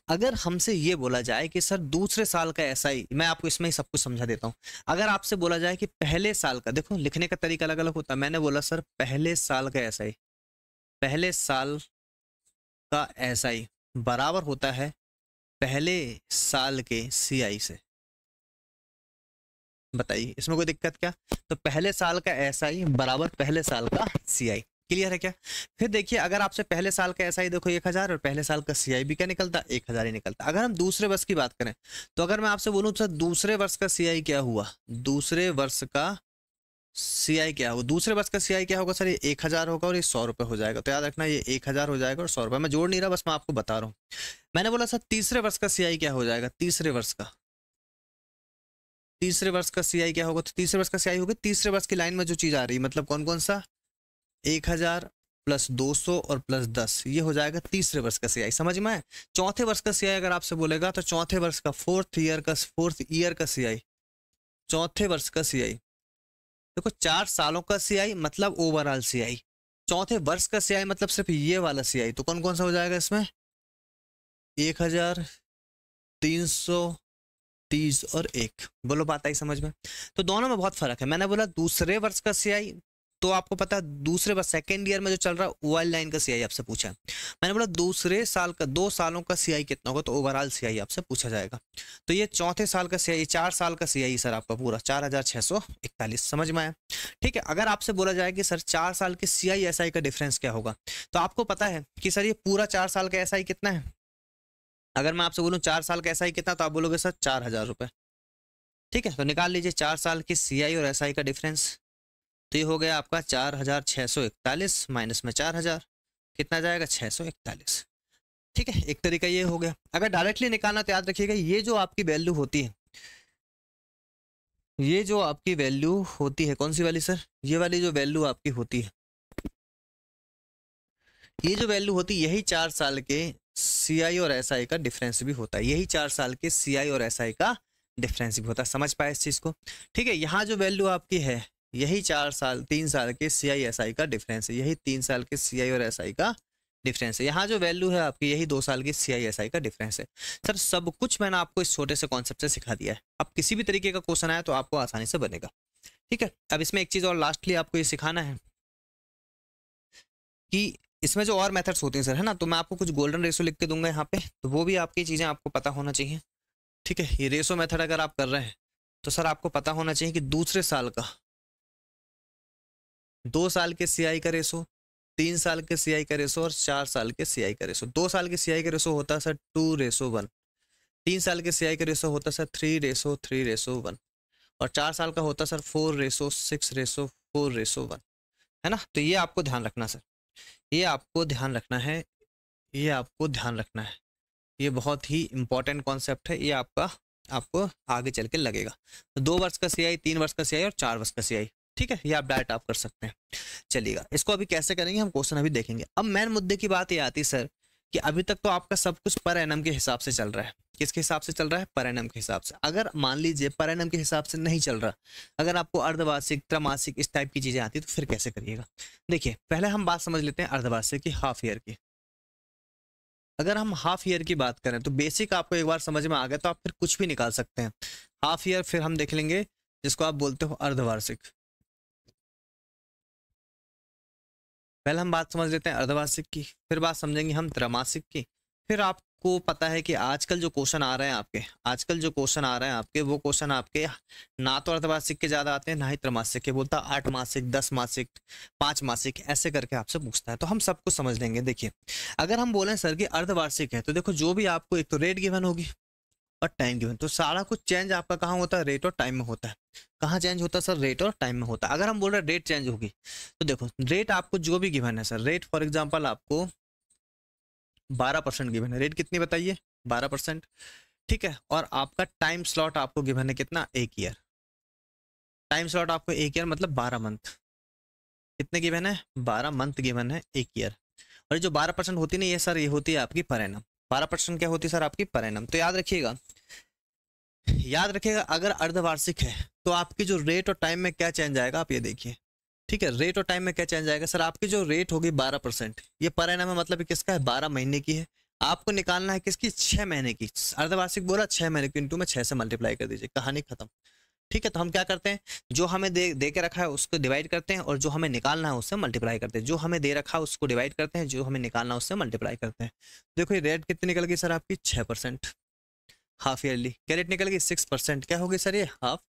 A: अगर हमसे ये बोला जाए कि सर दूसरे साल का SI, मैं आपको इसमें ही सब कुछ समझा देता हूँ। अगर आपसे बोला जाए कि पहले साल का, देखो लिखने का तरीका अलग अलग होता है। मैंने बोला सर पहले साल का SI, पहले साल का SI बराबर होता है पहले साल के सीआई से। बताइए इसमें कोई दिक्कत क्या? तो पहले साल का एसआई बराबर पहले साल का सीआई। क्लियर है क्या? फिर देखिए अगर आपसे पहले साल का एसआई देखो 1000 और पहले साल का सीआई भी क्या निकलता? 1000 ही निकलता। अगर हम दूसरे वर्ष की बात करें तो अगर मैं आपसे बोलूं सर दूसरे वर्ष का सीआई क्या हुआ, दूसरे वर्ष का सीआई क्या होगा, दूसरे वर्ष का सीआई क्या होगा सर? ये 1000 होगा और ये 100 रुपये हो जाएगा। तो याद रखना ये 1000 हो जाएगा और 100 रुपये। मैं जोड़ नहीं रहा, बस मैं आपको बता रहा हूँ। मैंने बोला सर तीसरे वर्ष का सीआई क्या हो जाएगा? तीसरे वर्ष का सीआई क्या होगा? तो तीसरे वर्ष का सीआई होगा तीसरे वर्ष की लाइन में जो चीज आ रही है, मतलब कौन कौन सा? 1000 प्लस 200 और प्लस 10, ये हो जाएगा तीसरे वर्ष का सीआई। समझ में आए? चौथे वर्ष का सीआई अगर आपसे बोलेगा तो चौथे वर्ष का फोर्थ ईयर का सीआई, चौथे वर्ष का सीआई देखो 4 सालों का सीआई मतलब ओवरऑल सीआई, चौथे वर्ष का सीआई मतलब सिर्फ ये वाला सीआई। तो कौन कौन सा हो जाएगा इसमें? 1330 और 1। बोलो बात आई समझ में? तो दोनों में बहुत फर्क है। मैंने बोला दूसरे वर्ष का सीआई, तो आपको पता है दूसरे वर्ष सेकेंड ईयर में जो चल रहा है ओवरऑल लाइन का सीआई आपसे पूछा है। मैंने बोला दूसरे साल का 2 सालों का सीआई कितना होगा, तो ओवरऑल सीआई आपसे पूछा जाएगा। तो ये चौथे साल का सीआई, 4 साल का सीआई सर आपका पूरा 4641। समझ में आया? ठीक है। अगर आपसे बोला जाए कि सर 4 साल के सीआई एसआई का डिफरेंस क्या होगा, तो आपको पता है कि सर ये पूरा 4 साल का एसआई कितना है? अगर मैं आपसे बोलूं 4 साल का एसआई कितना, तो आप बोलोगे सर 4000 रुपये। ठीक है, तो निकाल लीजिए 4 साल की सीआई और एसआई का डिफरेंस। तो ये हो गया आपका 4641 माइनस में 4000, कितना जाएगा? 641। ठीक है, एक तरीका ये हो गया। अगर डायरेक्टली निकालना तो याद रखिएगा ये जो आपकी वैल्यू होती है, ये जो आपकी वैल्यू होती है कौन सी वाली सर? ये वाली जो वैल्यू आपकी होती है, ये जो वैल्यू होती है यही 4 साल के सीआई और एसआई का डिफरेंस भी होता है। यही 4 साल के सीआई और एसआई का डिफरेंस भी होता है। समझ पाए इस चीज को? ठीक है, यहाँ जो वैल्यू आपकी है यही 3 साल के सीआई एसआई का डिफरेंस है। यही 3 साल के सीआई और एसआई का डिफरेंस है। यहाँ जो वैल्यू है आपकी यही 2 साल की सीआई एसआई का डिफरेंस है। सर सब कुछ मैंने आपको इस छोटे से कॉन्सेप्ट से सिखा दिया है। अब किसी भी तरीके का क्वेश्चन आया तो आपको आसानी से बनेगा। ठीक है, अब इसमें एक चीज और लास्टली आपको ये सिखाना है कि इसमें जो और मेथड्स होते हैं सर, है ना, तो मैं आपको कुछ गोल्डन रेशो लिख के दूंगा यहाँ पे, तो वो भी आपकी चीजें आपको पता होना चाहिए। ठीक है, ये रेशो मेथड अगर आप कर रहे हैं तो सर आपको पता होना चाहिए कि दूसरे साल का 2 साल के सीआई का रेशो, 3 साल के सीआई का रेशो और 4 साल के सीआई का रेशो। 2 साल के सीआई का रेशो होता है सर 2:1, 3 साल के सीआई का रेशो होता है सर 3:3:1 और 4 साल का होता है सर 4:6:4:1, है ना। तो ये आपको ध्यान रखना सर, ये आपको ध्यान रखना है, ये आपको ध्यान रखना है। ये बहुत ही इंपॉर्टेंट कॉन्सेप्ट है, ये आपको आगे चल के लगेगा। तो 2 वर्ष का सीआई, 3 वर्ष का सीआई और 4 वर्ष का सीआई। ठीक है, ये आप डायरेक्ट आप कर सकते हैं। चलिएगा, इसको अभी कैसे करेंगे हम क्वेश्चन अभी देखेंगे। अब मेन मुद्दे की बात ये आती है सर कि अभी तक तो आपका सब कुछ पर एनम के हिसाब से चल रहा है। किसके हिसाब से चल रहा है? पर एनम के हिसाब से। अगर मान लीजिए पर एनम के हिसाब से नहीं चल रहा, अगर आपको अर्धवार्षिक, त्रैमासिक इस टाइप की चीजें आती है तो फिर कैसे करिएगा? देखिए पहले हम बात समझ लेते हैं अर्धवार्षिक की, हाफ ईयर की। अगर हम हाफ ईयर की बात करें तो बेसिक आपको एक बार समझ में आ गया तो आप फिर कुछ भी निकाल सकते हैं। हाफ ईयर फिर हम देख लेंगे जिसको आप बोलते हो अर्धवार्षिक। पहले हम बात समझ लेते हैं अर्धवार्षिक की, फिर बात समझेंगे हम त्रैमासिक की। फिर आपको पता है कि आजकल जो क्वेश्चन आ रहे हैं आपके, वो क्वेश्चन आपके ना तो अर्धवार्षिक के ज्यादा आते हैं ना ही त्रैमासिक के। बोलता 8 मासिक, 10 मासिक, 5 मासिक ऐसे करके आपसे पूछता है, तो हम सब कुछ समझ लेंगे। देखिए अगर हम बोलें सर कि अर्धवार्षिक है तो देखो जो भी आपको एक तो रेट गिवन होगी और टाइम गिवन, तो सारा कुछ चेंज आपका कहाँ होता है? रेट और टाइम में होता है। कहाँ चेंज होता है सर? रेट और टाइम में होता है। अगर हम बोल रहे हैं रेट चेंज होगी तो देखो रेट आपको जो भी गिवन है सर, रेट फॉर एग्जांपल आपको 12% गिवन है। रेट कितनी बताइए? 12%। ठीक है, और आपका टाइम स्लॉट आपको गिवन है कितना? 1 ईयर। टाइम स्लॉट आपको 1 ईयर मतलब 12 मंथ। कितने गिवन है? 12 मंथ गिवन है 1 ईयर। और जो 12% होती नहीं है सर, ये होती है आपकी पर एनम। 12% क्या होती है सर? आपकी पर एनम। तो याद रखिएगा अगर अर्धवार्षिक है तो आपकी जो रेट और टाइम में क्या चेंज आएगा आप ये देखिए। ठीक है, रेट और टाइम में क्या चेंज आएगा सर? आपकी जो रेट होगी 12%, ये पर एनम है मतलब किसका है? 12 महीने की है। आपको निकालना है किसकी? 6 महीने की। अर्धवार्षिक बोला 6 महीने की, इंटू में 6 से मल्टीप्लाई कर दीजिए, कहानी खत्म। ठीक है, तो हम क्या करते हैं, जो हमें दे के रखा है उसको डिवाइड करते हैं और जो हमें निकालना है उससे मल्टीप्लाई करते हैं। जो हमें दे रखा है उसको डिवाइड करते हैं, जो हमें निकालना है उससे मल्टीप्लाई करते हैं। देखो ये रेट कितनी निकल गई सर आपकी? 6%। हाफ ईयरली, क्या रेट निकल गई 6%, क्या होगी सर ये हाफ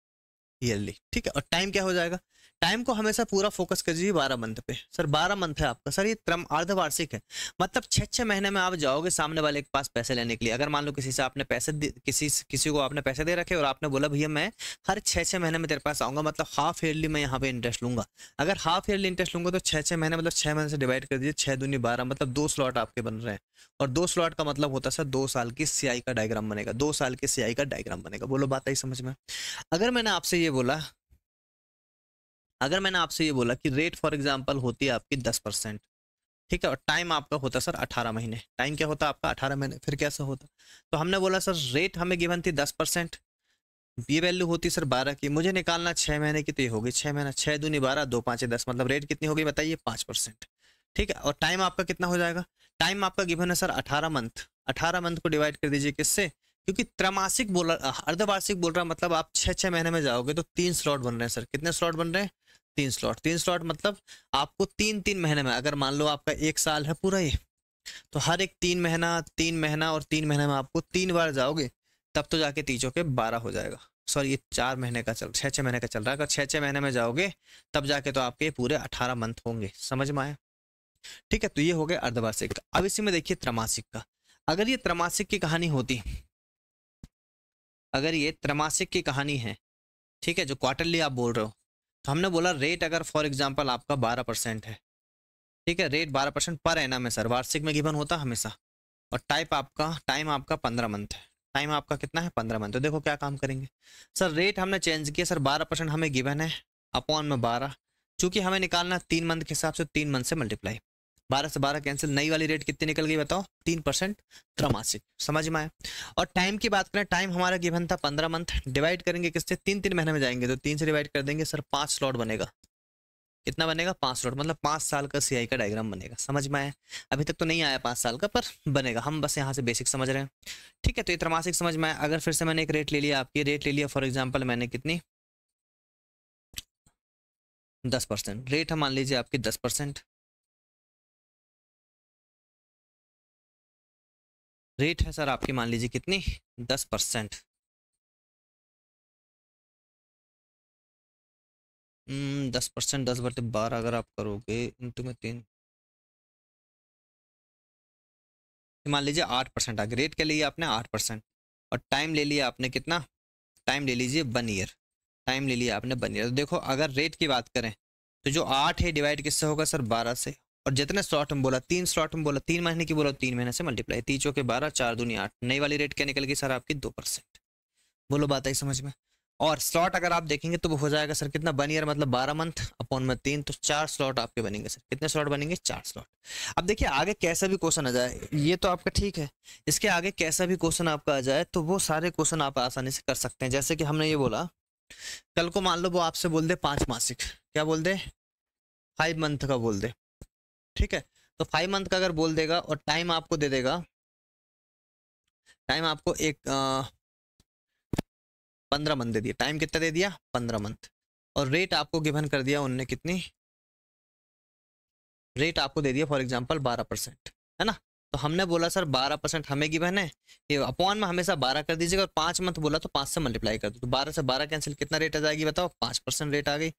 A: ईयरली। ठीक है, और टाइम क्या हो जाएगा, टाइम को हमेशा पूरा फोकस कर दीजिए 12 मंथ पे। सर 12 मंथ है आपका, सर ये अर्धवार्षिक है, मतलब 6-6 महीने में आप जाओगे सामने वाले के पास पैसे लेने के लिए। अगर मान लो किसी से आपने किसी को आपने पैसे दे रखे और आपने बोला भैया मैं हर 6-6 महीने में तेरे पास आऊंगा, मतलब हाफ ईयरली मैं यहाँ पे इंटरेस्ट लूंगा। अगर हाफ ईयरली इंटरेस्ट लूंगा तो 6-6 महीने मतलब 6 महीने से डिवाइड कर दीजिए, 6 दूनी 12, मतलब 2 स्लॉट आपके बन रहे हैं। और 2 स्लॉट का मतलब होता है सर 2 साल की सीआई का डायग्राम बनेगा, 2 साल की सीआई का डायग्राम बनेगा। बोलो बात आई समझ में। अगर मैंने आपसे ये बोला अगर मैंने आपसे ये बोला कि रेट फॉर एग्जांपल होती है आपकी 10%, ठीक है, और टाइम आपका होता है सर 18 महीने, टाइम क्या होता है आपका 18 महीने, फिर कैसा होता। तो हमने बोला सर रेट हमें गिवन थी 10%, ये वैल्यू होती सर 12 की, मुझे निकालना 6 महीने की, तो ये होगी 6 महीना, 6 दूनी 12, 2 5 10, मतलब रेट कितनी होगी बताइए 5%। ठीक है, और टाइम आपका कितना हो जाएगा, टाइम आपका गिवन है सर 18 मंथ, 18 मंथ को डिवाइड कर दीजिए किससे, क्योंकि त्रैमासिक बोल रहा, अर्धवार्षिक बोल रहा, मतलब आप 6-6 महीने में जाओगे तो 3 स्लॉट बन रहे हैं सर, कितने स्लॉट बन रहे हैं, 3 स्लॉट। 3 स्लॉट मतलब आपको 3-3 महीने में, अगर मान लो आपका 1 साल है पूरा ये, तो हर एक 3 महीना और 3 महीने में आपको 3 बार जाओगे, तब तो जाके तीजों के 12 हो जाएगा। सॉरी ये 4 महीने का 6-6 महीने का चल रहा है, अगर 6-6 महीने में जाओगे तब जाके तो आपके पूरे 18 मंथ होंगे, समझ में आया। ठीक है, तो ये हो गया अर्धवार्षिक का। अब इसी में देखिए त्रैमासिक का, अगर ये त्रैमासिक की कहानी होती, अगर ये त्रैमासिक की कहानी है, ठीक है, जो क्वार्टरली आप बोल रहे हो, तो हमने बोला रेट अगर फॉर एग्जांपल आपका 12% है, ठीक है, रेट 12% पर एनम है सर, वार्षिक में गिवन होता हमेशा, और टाइम आपका 15 मंथ है, टाइम आपका कितना है 15 मंथ। तो देखो क्या काम करेंगे सर, रेट हमने चेंज किया सर, 12% हमें गिवन है, अपॉन में 12, चूंकि हमें निकालना 3 मंथ के हिसाब से 3 मंथ से मल्टीप्लाई, 12 से 12 कैंसिल, नई वाली रेट कितनी निकल गई बताओ 3% त्रैमासिक, समझ में आया। और टाइम की बात करें, टाइम हमारा गिवन था 15 मंथ, डिवाइड करेंगे किससे, 3-3 महीने में जाएंगे तो 3 से डिवाइड कर देंगे सर, 5 स्लॉट बनेगा, कितना बनेगा 5 स्लॉट, मतलब 5 साल का सीआई का डायग्राम बनेगा, समझ में आया। अभी तक तो नहीं आया 5 साल का, पर बनेगा, हम बस यहाँ से बेसिक समझ रहे हैं। ठीक है, तो ये त्रैमासिक समझ में आया। अगर फिर से मैंने एक रेट ले लिया, आपकी रेट ले लिया फॉर एग्जाम्पल मैंने कितनी 10%, रेट हम मान लीजिए आपकी 10%, रेट है सर आपकी मान लीजिए कितनी 10%, 10%, 10/12 अगर आप करोगे इंटू में 3, मान लीजिए 8% आ गया, रेट के लिए आपने 8%, और टाइम ले लिया आपने कितना, टाइम ले लीजिए 1 ईयर, टाइम ले लिया आपने 1 ईयर। तो देखो अगर रेट की बात करें तो जो 8 है डिवाइड किससे होगा सर 12 से, और जितने स्लॉट हम बोला 3 स्लॉट हम बोला 3 महीने की बोला 3 महीने से मल्टीप्लाई, 3 के 12, 4 दूनी 8, नई वाली रेट क्या निकल गई सर आपकी 2%। बोलो बात आई समझ में। और स्लॉट अगर आप देखेंगे तो वो हो जाएगा सर कितना 1 ईयर, मतलब 12 मंथ अपॉन में 3, तो 4 स्लॉट आपके बनेंगे सर, कितने स्लॉट बनेंगे 4 स्लॉट। अब देखिए आगे कैसा भी क्वेश्चन आ जाए, ये तो आपका ठीक है, इसके आगे कैसा भी क्वेश्चन आपका आ जाए तो वो सारे क्वेश्चन आप आसानी से कर सकते हैं। जैसे कि हमने ये बोला, कल को मान लो वो आपसे बोल दे 5 मासिक, क्या बोल दे 5 मंथ का बोल दे, ठीक है, तो 5 मंथ का अगर बोल देगा और टाइम आपको दे देगा, टाइम आपको एक 15 मंथ दे दिया, टाइम कितना दे दिया 15 मंथ, और रेट आपको गिवन कर दिया उनने कितनी, रेट आपको दे दिया फॉर एग्जांपल 12%, है ना। तो हमने बोला सर 12% हमें गिवन है, ये अपॉन में हमेशा 12 कर दीजिएगा, और 5 मंथ बोला तो 5 से मल्टीप्लाई कर दो, तो 12 से 12 कैंसिल, कितना रेट आ जाएगी बताओ 5% रेट आ गई।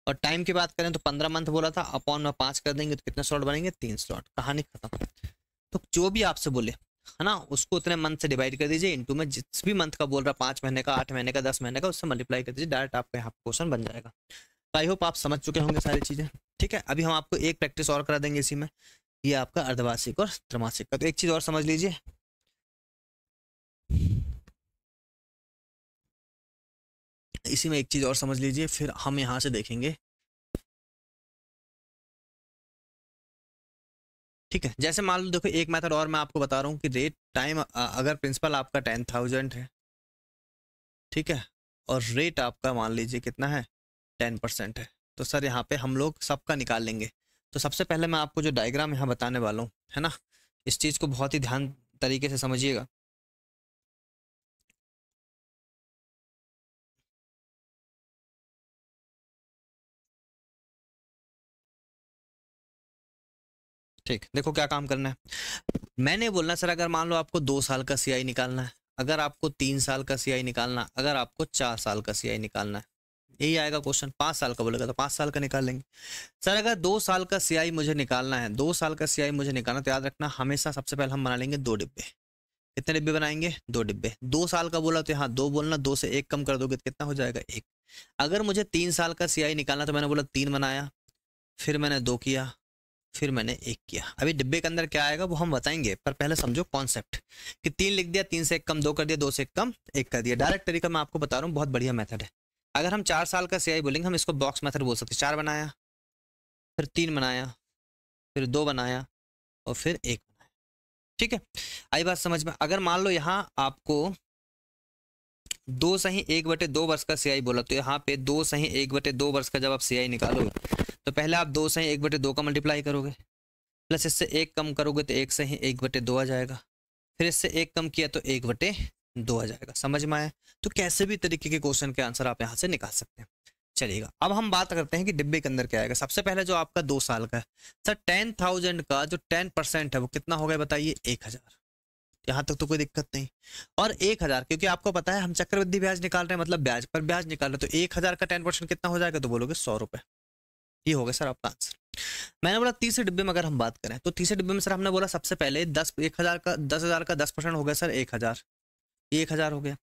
A: और टाइम की बात करें तो 15 मंथ बोला था, अपॉन में 5 कर देंगे तो कितने स्लॉट बनेंगे 3 स्लॉट, कहानी खत्म। तो जो भी आपसे बोले है ना, उसको उतने मंथ से डिवाइड कर दीजिए, इनटू में जिस भी मंथ का बोल रहा है 5 महीने का, 8 महीने का, 10 महीने का, उससे मल्टीप्लाई कर दीजिए, डायरेक्ट आपका यहाँ क्वेश्चन बन जाएगा। तो आई होप आप समझ चुके होंगे सारी चीजें। ठीक है, अभी हम आपको एक प्रैक्टिस और करा देंगे इसी में, ये आपका अर्धवार्षिक और त्रैमासिक का। तो एक चीज और समझ लीजिए, इसी में एक चीज और समझ लीजिए, फिर हम यहां से देखेंगे। ठीक है, जैसे मान लो देखो एक मेथड और मैं आपको बता रहा हूँ कि रेट टाइम, अगर प्रिंसिपल आपका 10,000 है, ठीक है, और रेट आपका मान लीजिए कितना है 10% है, तो सर यहाँ पे हम लोग सबका निकाल लेंगे। तो सबसे पहले मैं आपको जो डायग्राम यहाँ बताने वाला हूँ, है ना, इस चीज़ को बहुत ही ध्यान तरीके से समझिएगा। ठीक, देखो क्या काम करना है, मैंने बोलना सर अगर मान लो आपको 2 साल का सीआई निकालना है, अगर आपको 3 साल का सीआई निकालना, अगर आपको 4 साल का सीआई निकालना है, यही आएगा क्वेश्चन। 5 साल का बोलेगा तो 5 साल का निकाल लेंगे। सर अगर 2 साल का सीआई मुझे निकालना है, 2 साल का सीआई मुझे निकालना, तो याद रखना हमेशा सबसे पहले हम बना लेंगे 2 डिब्बे। कितने डिब्बे बनाएंगे? 2 डिब्बे। 2 साल का बोला तो यहाँ 2 बोलना, 2 से 1 कम कर दोगे तो कितना हो जाएगा? 1। अगर मुझे 3 साल का सीआई निकालना तो मैंने बोला 3 बनाया, फिर मैंने 2 किया, फिर मैंने 1 किया। अभी डिब्बे के अंदर क्या आएगा वो हम बताएंगे, पर पहले समझो कॉन्सेप्ट कि 3 लिख दिया, 3 से 1 कम 2 कर दिया, 2 से 1 कम 1 कर दिया। डायरेक्ट तरीका मैं आपको बता रहा हूँ, बहुत बढ़िया मेथड है। अगर हम 4 साल का सीआई बोलेंगे, हम इसको बॉक्स मेथड बोल सकते हैं। 4 बनाया, फिर 3 बनाया, फिर 2 बनाया और फिर 1 बनाया। ठीक है, आई बात समझ में? अगर मान लो यहाँ आपको 2 सही 1/2 वर्ष का सीआई बोला, तो यहाँ पे 2 सही 1/2 वर्ष का जब आप सीआई निकालोगे तो पहले आप 2 सही 1/2 का मल्टीप्लाई करोगे, प्लस इससे 1 कम करोगे तो 1 सही 1/2 आ जाएगा, फिर इससे 1 कम किया तो 1/2 आ जाएगा। समझ में आया? तो कैसे भी तरीके के क्वेश्चन के आंसर आप यहाँ से निकाल सकते हैं। चलिएगा, अब हम बात करते हैं कि डिब्बे के अंदर क्या आएगा। सबसे पहले जो आपका 2 साल का है सर, 10,000 का जो 10% है वो कितना हो गया बताइए? 1,000। यहाँ तक तो कोई दिक्कत नहीं। और 1,000 क्योंकि आपको पता है हम चक्रवृद्धि ब्याज निकाल रहे हैं, मतलब ब्याज पर ब्याज निकाल रहे हैं, तो 1,000 का 10% कितना हो जाएगा? तो बोलोगे 100 रुपए। ये हो गया सर आपका आंसर। मैंने बोला तीसरे डिब्बे में अगर हम बात करें तो तीसरे डिब्बे में सर हमने बोला सबसे पहले 10,000 का 10,000 का 10% हो गया सर 1,000, ये 1,000 हो गया।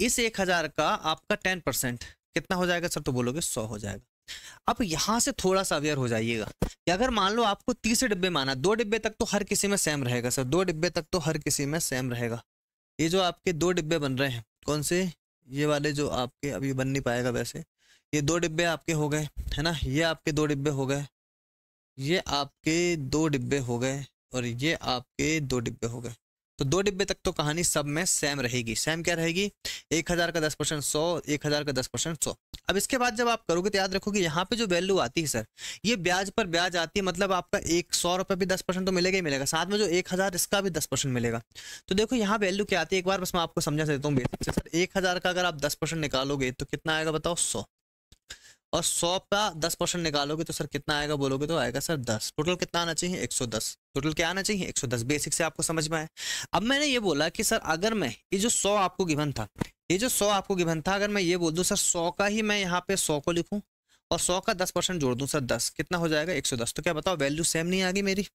A: इस 1,000 का आपका 10% कितना हो जाएगा सर? तो बोलोगे 100 हो जाएगा। अब यहां से थोड़ा सा अवेयर हो जाइएगा कि अगर मान लो आपको तीसरे डिब्बे माना, 2 डिब्बे तक तो हर किसी में सेम रहेगा सर, 2 डिब्बे तक तो हर किसी में सेम रहेगा। ये जो आपके 2 डिब्बे बन रहे हैं, कौन से? ये वाले जो आपके अभी बन नहीं पाएगा वैसे, ये 2 डिब्बे आपके हो गए, है ना? ये आपके 2 डिब्बे हो गए, ये आपके 2 डिब्बे हो गए और ये आपके 2 डिब्बे हो गए। तो 2 डिब्बे तक तो कहानी सब में सेम रहेगी। सेम क्या रहेगी? 1,000 का 10% 100, 1,000 का 10% 100। अब इसके बाद जब आप करोगे तो याद रखो कि यहाँ पे जो वैल्यू आती है सर, ये ब्याज पर ब्याज आती है, मतलब आपका 100 रुपये भी 10% तो मिलेगा ही मिलेगा, साथ में जो 1,000 इसका भी 10% मिलेगा। तो देखो यहाँ वैल्यू क्या आती है, एक बार बस मैं आपको समझा देता हूँ बेसिक से सर। 1,000 का अगर आप 10% निकालोगे तो कितना आएगा बताओ? 100। और 100 का 10% निकालोगे तो सर कितना आएगा बोलोगे तो आएगा सर 10। टोटल कितना आना चाहिए? 110। टोटल क्या आना चाहिए? 110। बेसिक से आपको समझ में आया। अब मैंने ये बोला कि सर अगर मैं ये जो 100 आपको गिवन था, ये जो 100 आपको गिवन था, अगर मैं ये बोल दूं सर 100 का ही मैं यहाँ पे 100 को लिखूं और 100 का 10% जोड़ दूं सर 10, कितना हो जाएगा? 110। तो क्या बताओ वैल्यू सेम नहीं आ गई मेरी?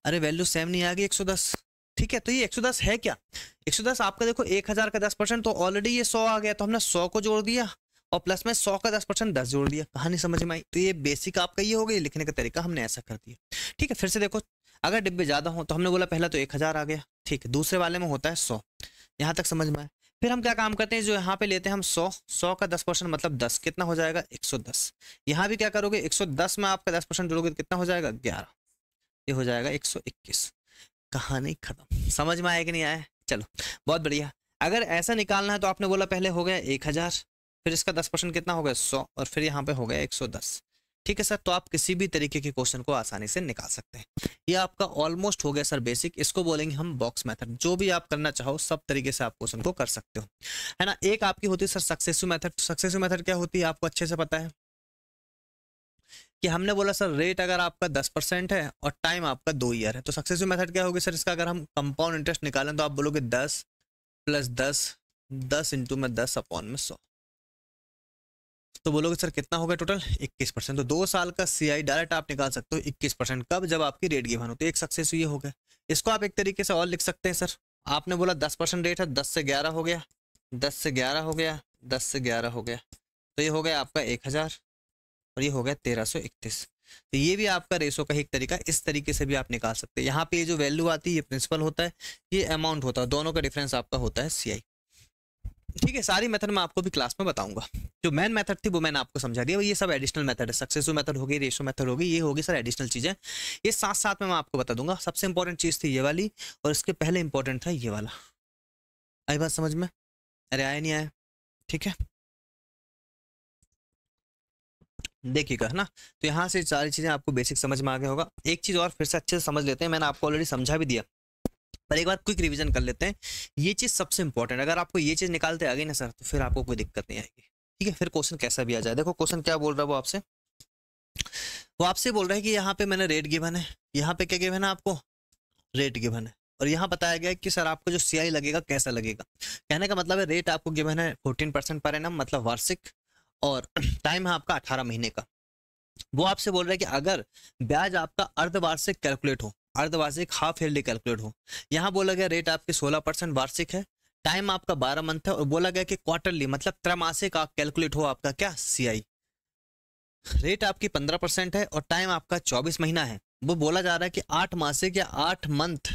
A: अरे वैल्यू सेम नहीं आ गई 110। ठीक है, तो ये 110 है क्या? 110 आपका देखो 1,000 का 10% तो ऑलरेडी ये 100 आ गया, तो हमने 100 को जोड़ दिया और प्लस में 100 का 10% 10 जोड़ दिया। कहानी समझ में आई? तो ये बेसिक आपका ये हो गया, लिखने का तरीका हमने ऐसा कर दिया। ठीक है, फिर से देखो, अगर डिब्बे ज्यादा हो तो हमने बोला पहला तो 1,000 आ गया, ठीक है, दूसरे वाले में होता है 100। यहाँ तक समझ में आया? फिर हम क्या काम करते हैं, जो यहाँ पे लेते हैं हम 100 का 10% मतलब 10, कितना हो जाएगा? 110। यहाँ भी क्या करोगे? 110 में आपका 10% जोड़ोगे तो कितना हो जाएगा? 11। ये हो जाएगा 121। कहानी खत्म। समझ में आया कि नहीं आया? चलो बहुत बढ़िया। अगर ऐसा निकालना है तो आपने बोला पहले हो गया 1,000, फिर इसका 10% कितना हो गया? 100, और फिर यहाँ पे हो गया 110। ठीक है सर, तो आप किसी भी तरीके के क्वेश्चन को आसानी से निकाल सकते हैं। ये आपका ऑलमोस्ट हो गया सर बेसिक। इसको बोलेंगे हम बॉक्स मेथड। जो भी आप करना चाहो सब तरीके से आप क्वेश्चन को कर सकते हो, है ना। एक आपकी होती है sir successive method. Successive method क्या होती है आपको अच्छे से पता है कि हमने बोला सर रेट अगर आपका 10% है और टाइम आपका 2 ईयर है, तो सक्सेसिव मेथड क्या होगी सर इसका? अगर हम कंपाउंड इंटरेस्ट निकालें तो आप बोलोगे 10 + 10, 10 इंटू में 10 अपॉन में 100, तो बोलोगे सर कितना हो गया टोटल? 21%। तो 2 साल का सीआई डायरेक्ट आप निकाल सकते हो 21%। कब? जब आपकी रेट गिवन हो। तो एक सक्सेस ये हो गया। इसको आप एक तरीके से और लिख सकते हैं सर, आपने बोला 10% रेट है, 10 से 11 हो गया, 10 से 11 हो गया, 10 से 11 हो गया, तो ये हो गया आपका 1,000 और ये हो गया 1331। तो ये भी आपका रेशो का एक तरीका, इस तरीके से भी आप निकाल सकते हैं। यहाँ पे ये जो वैल्यू आती है ये प्रिंसिपल होता है, ये अमाउंट होता है, दोनों का डिफरेंस आपका होता है सीआई। ठीक है, सारी मेथड मैं आपको भी क्लास में बताऊंगा। जो मेन मेथड थी वो मैंने आपको समझा दिया, ये सब एडिशनल मेथड है। सक्सेसिव मेथड होगी, रेशो मेथड होगी, ये होगी सर एडिशनल चीजें। ये साथ साथ में मैं आपको बता दूंगा। सबसे इंपॉर्टेंट चीज थी ये वाली और इसके पहले इंपॉर्टेंट था ये वाला। आई बात समझ में? अरे आया नहीं आया? ठीक है, देखिएगा, है ना। तो यहाँ से सारी चीजें आपको बेसिक समझ में आ गया होगा। एक चीज और फिर से अच्छे से समझ लेते हैं, मैंने आपको ऑलरेडी समझा भी दिया, पर एक बार क्विक रिवीजन कर लेते हैं। ये चीज सबसे इंपॉर्टेंट, अगर आपको ये चीज निकालते आ गई ना सर, तो फिर आपको कोई दिक्कत नहीं आएगी। ठीक है, फिर क्वेश्चन कैसा भी आ जाए। देखो क्वेश्चन क्या बोल रहा है वो आपसे बोल रहा है कि यहाँ पे मैंने रेट गिवन है, यहाँ पे क्या गिवन है आपको? रेट गिवन है, और यहाँ बताया गया है कि सर आपको जो सीआई लगेगा कैसा लगेगा। कहने का मतलब है रेट आपको गिवन है 14% पर एनम मतलब वार्षिक, और टाइम है आपका 18 महीने का। वो आपसे बोल रहा है कि अगर ब्याज आपका अर्धवार्षिक कैलकुलेट हो, अर्धवार्षिक हाफ ईयरली कैलकुलेट हो, यहाँ बोला गया रेट आपकी 16% वार्षिक है, टाइम आपका 12 मंथ है, और बोला गया कि क्वार्टरली मतलब त्रैमासिक आप कैलकुलेट हो आपका क्या सीआई, रेट आपकी 15% है और टाइम आपका 24 महीना है। वो बोला जा रहा है कि 8 मासिक या 8 मंथ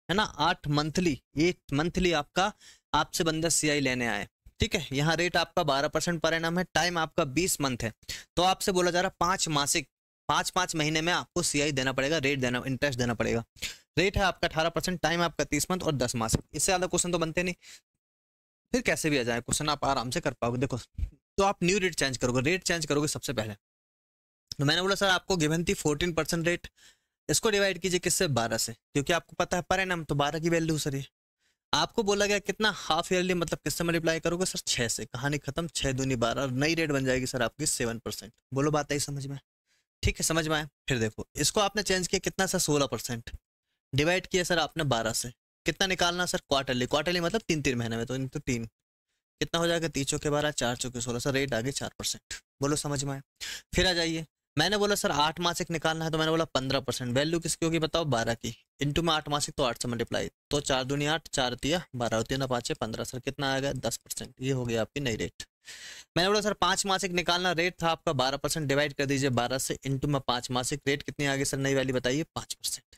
A: है ना, 8 मंथली, 8 मंथली आपका आपसे बंदा सीआई लेने आए। ठीक है, यहाँ रेट आपका 12% पर एनम है, टाइम आपका 20 मंथ है, तो आपसे बोला जा रहा है 5 मासिक, 5 महीने में आपको सीआई देना पड़ेगा, रेट देना, इंटरेस्ट देना पड़ेगा। रेट है आपका 18%, टाइम आपका 30 मंथ और 10 मासिक। इससे ज्यादा क्वेश्चन तो बनते नहीं, फिर कैसे भी आ जाए क्वेश्चन आप आराम से कर पाओगे। देखो, तो आप न्यू रेट चेंज करोगे, रेट चेंज करोगे सबसे पहले। तो मैंने बोला सर आपको गिवन थी 14% रेट, इसको डिवाइड कीजिए किससे, 12 से, क्योंकि आपको पता है पर एनम तो 12 की वैल्यू सर ये। आपको बोला गया कितना, हाफ ईयरली मतलब किससे मल्टीप्लाई करोगे सर, 6 से। कहानी खत्म, 6 दूनी 12, और नई रेट बन जाएगी सर आपकी 7%। बोलो बात आई समझ में? ठीक है, समझ में आया। फिर देखो, इसको आपने चेंज किया कितना सर, 16%, डिवाइड किया सर आपने 12 से। कितना निकालना सर, क्वार्टरली, क्वार्टरली मतलब 3 महीने में, तो 3 कितना हो जाएगा, 3 चौके 12, 4 चौके 16 सर, रेट आगे 4%। बोलो समझ में आया। फिर आ जाइए, मैंने बोला सर 8 मासिक निकालना है, तो मैंने बोला 15%, वैल्यू किसकी होगी बताओ, 12 की, इंटू में 8 मासिक तो 8 से मल्टीप्लाई, तो 4 दूनी 8, 4 तिया 12, होती है ना 5 15 सर, कितना आएगा 10%। ये हो गया आपकी नई रेट। मैंने बोला सर 5 मासिक निकालना, रेट था आपका 12%, डिवाइड कर दीजिए 12 से, इंटू में 5 मासिक, रेट कितनी आ गई सर, नई वाली बताइए 5%।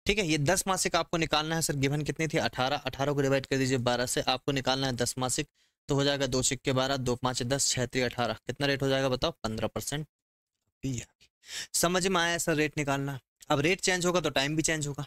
A: ठीक है, ये 10 मासिक आपको निकालना है सर, गिवन कितनी थी 18, 18 को डिवाइड कर दीजिए 12 से, आपको निकालना है 10 मासिक, तो हो जाएगा 2 सिक्के 12, 2 5 10, 6 3 18, कितना रेट हो जाएगा बताओ, 15%। समझ में आया सर रेट निकालना। अब रेट चेंज होगा तो टाइम भी चेंज होगा,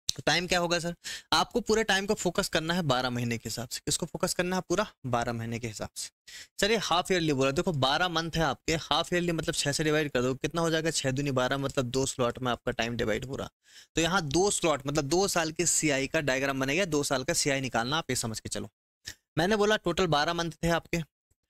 A: तो टाइम क्या होगा सर, आपको पूरे टाइम को फोकस करना है 12 महीने के हिसाब से। किसको फोकस करना है, पूरा 12 महीने के हिसाब से। चलिए हाफ ईयरली बोला, देखो 12 मंथ है आपके, हाफ ईयरली मतलब 6 से डिवाइड कर दो, कितना हो जाएगा, 6 दूनी 12 मतलब 2 स्लॉट में आपका टाइम डिवाइड हो रहा। तो यहाँ 2 स्लॉट मतलब 2 साल के सीआई का डायग्राम बनेगा, 2 साल का सीआई निकालना, आप ये समझ के चलो। मैंने बोला टोटल 12 मंथ थे आपके,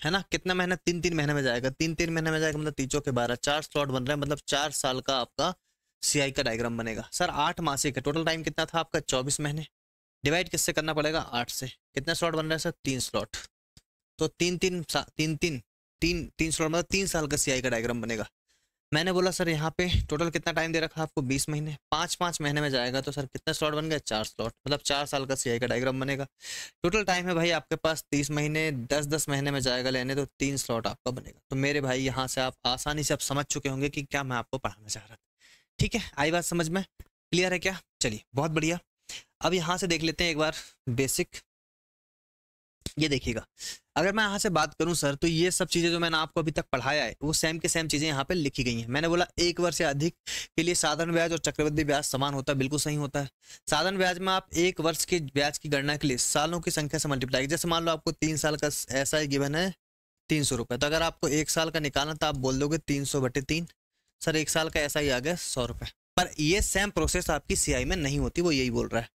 A: है ना, कितना महीना, 3 महीने में जाएगा, 3 महीने में जाएगा मतलब 3 चौके 12, 4 स्लॉट बन रहे हैं, मतलब 4 साल का आपका सीआई का डायग्राम बनेगा। सर 8 मासिक है, टोटल टाइम कितना था आपका, 24 महीने, डिवाइड किससे करना पड़ेगा, 8 से। कितने स्लॉट बन रहे हैं सर, 3 स्लॉट, तो 3 स्लॉट मतलब 3 साल का सीआई का डायग्राम बनेगा। मैंने बोला सर यहाँ पे टोटल कितना टाइम दे रखा आपको, 20 महीने, 5 महीने में जाएगा, तो सर कितने स्लॉट बन गए, 4 स्लॉट, मतलब 4 साल का सीआई का डायग्राम बनेगा। टोटल टाइम है भाई आपके पास 30 महीने, 10 महीने में जाएगा लेने, तो 3 स्लॉट आपका बनेगा। तो मेरे भाई यहाँ से आप आसानी से आप समझ चुके होंगे कि क्या मैं आपको पढ़ाना चाह रहा था। ठीक है, आई बात समझ में, क्लियर है क्या? चलिए बहुत बढ़िया। अब यहाँ से देख लेते हैं एक बार बेसिक। ये देखिएगा, अगर मैं यहाँ से बात करूं सर, तो ये सब चीजें जो मैंने आपको अभी तक पढ़ाया है वो सेम के सेम चीजें यहाँ पे लिखी गई हैं। मैंने बोला 1 वर्ष से अधिक के लिए साधारण ब्याज और चक्रवृद्धि ब्याज समान होता है, बिल्कुल सही होता है। साधारण ब्याज में आप 1 वर्ष के ब्याज की गणना के लिए सालों की संख्या से मल्टीप्लाई, जैसे मान लो आपको 3 साल का ऐसा ही गिवन है 300 रुपये, तो अगर आपको 1 साल का निकालना तो आप बोल दोगे 300/3, सर 1 साल का ऐसा ही आ गया 100 रुपये। पर ये सेम प्रोसेस आपकी सीआई में नहीं होती, वो यही बोल रहा है।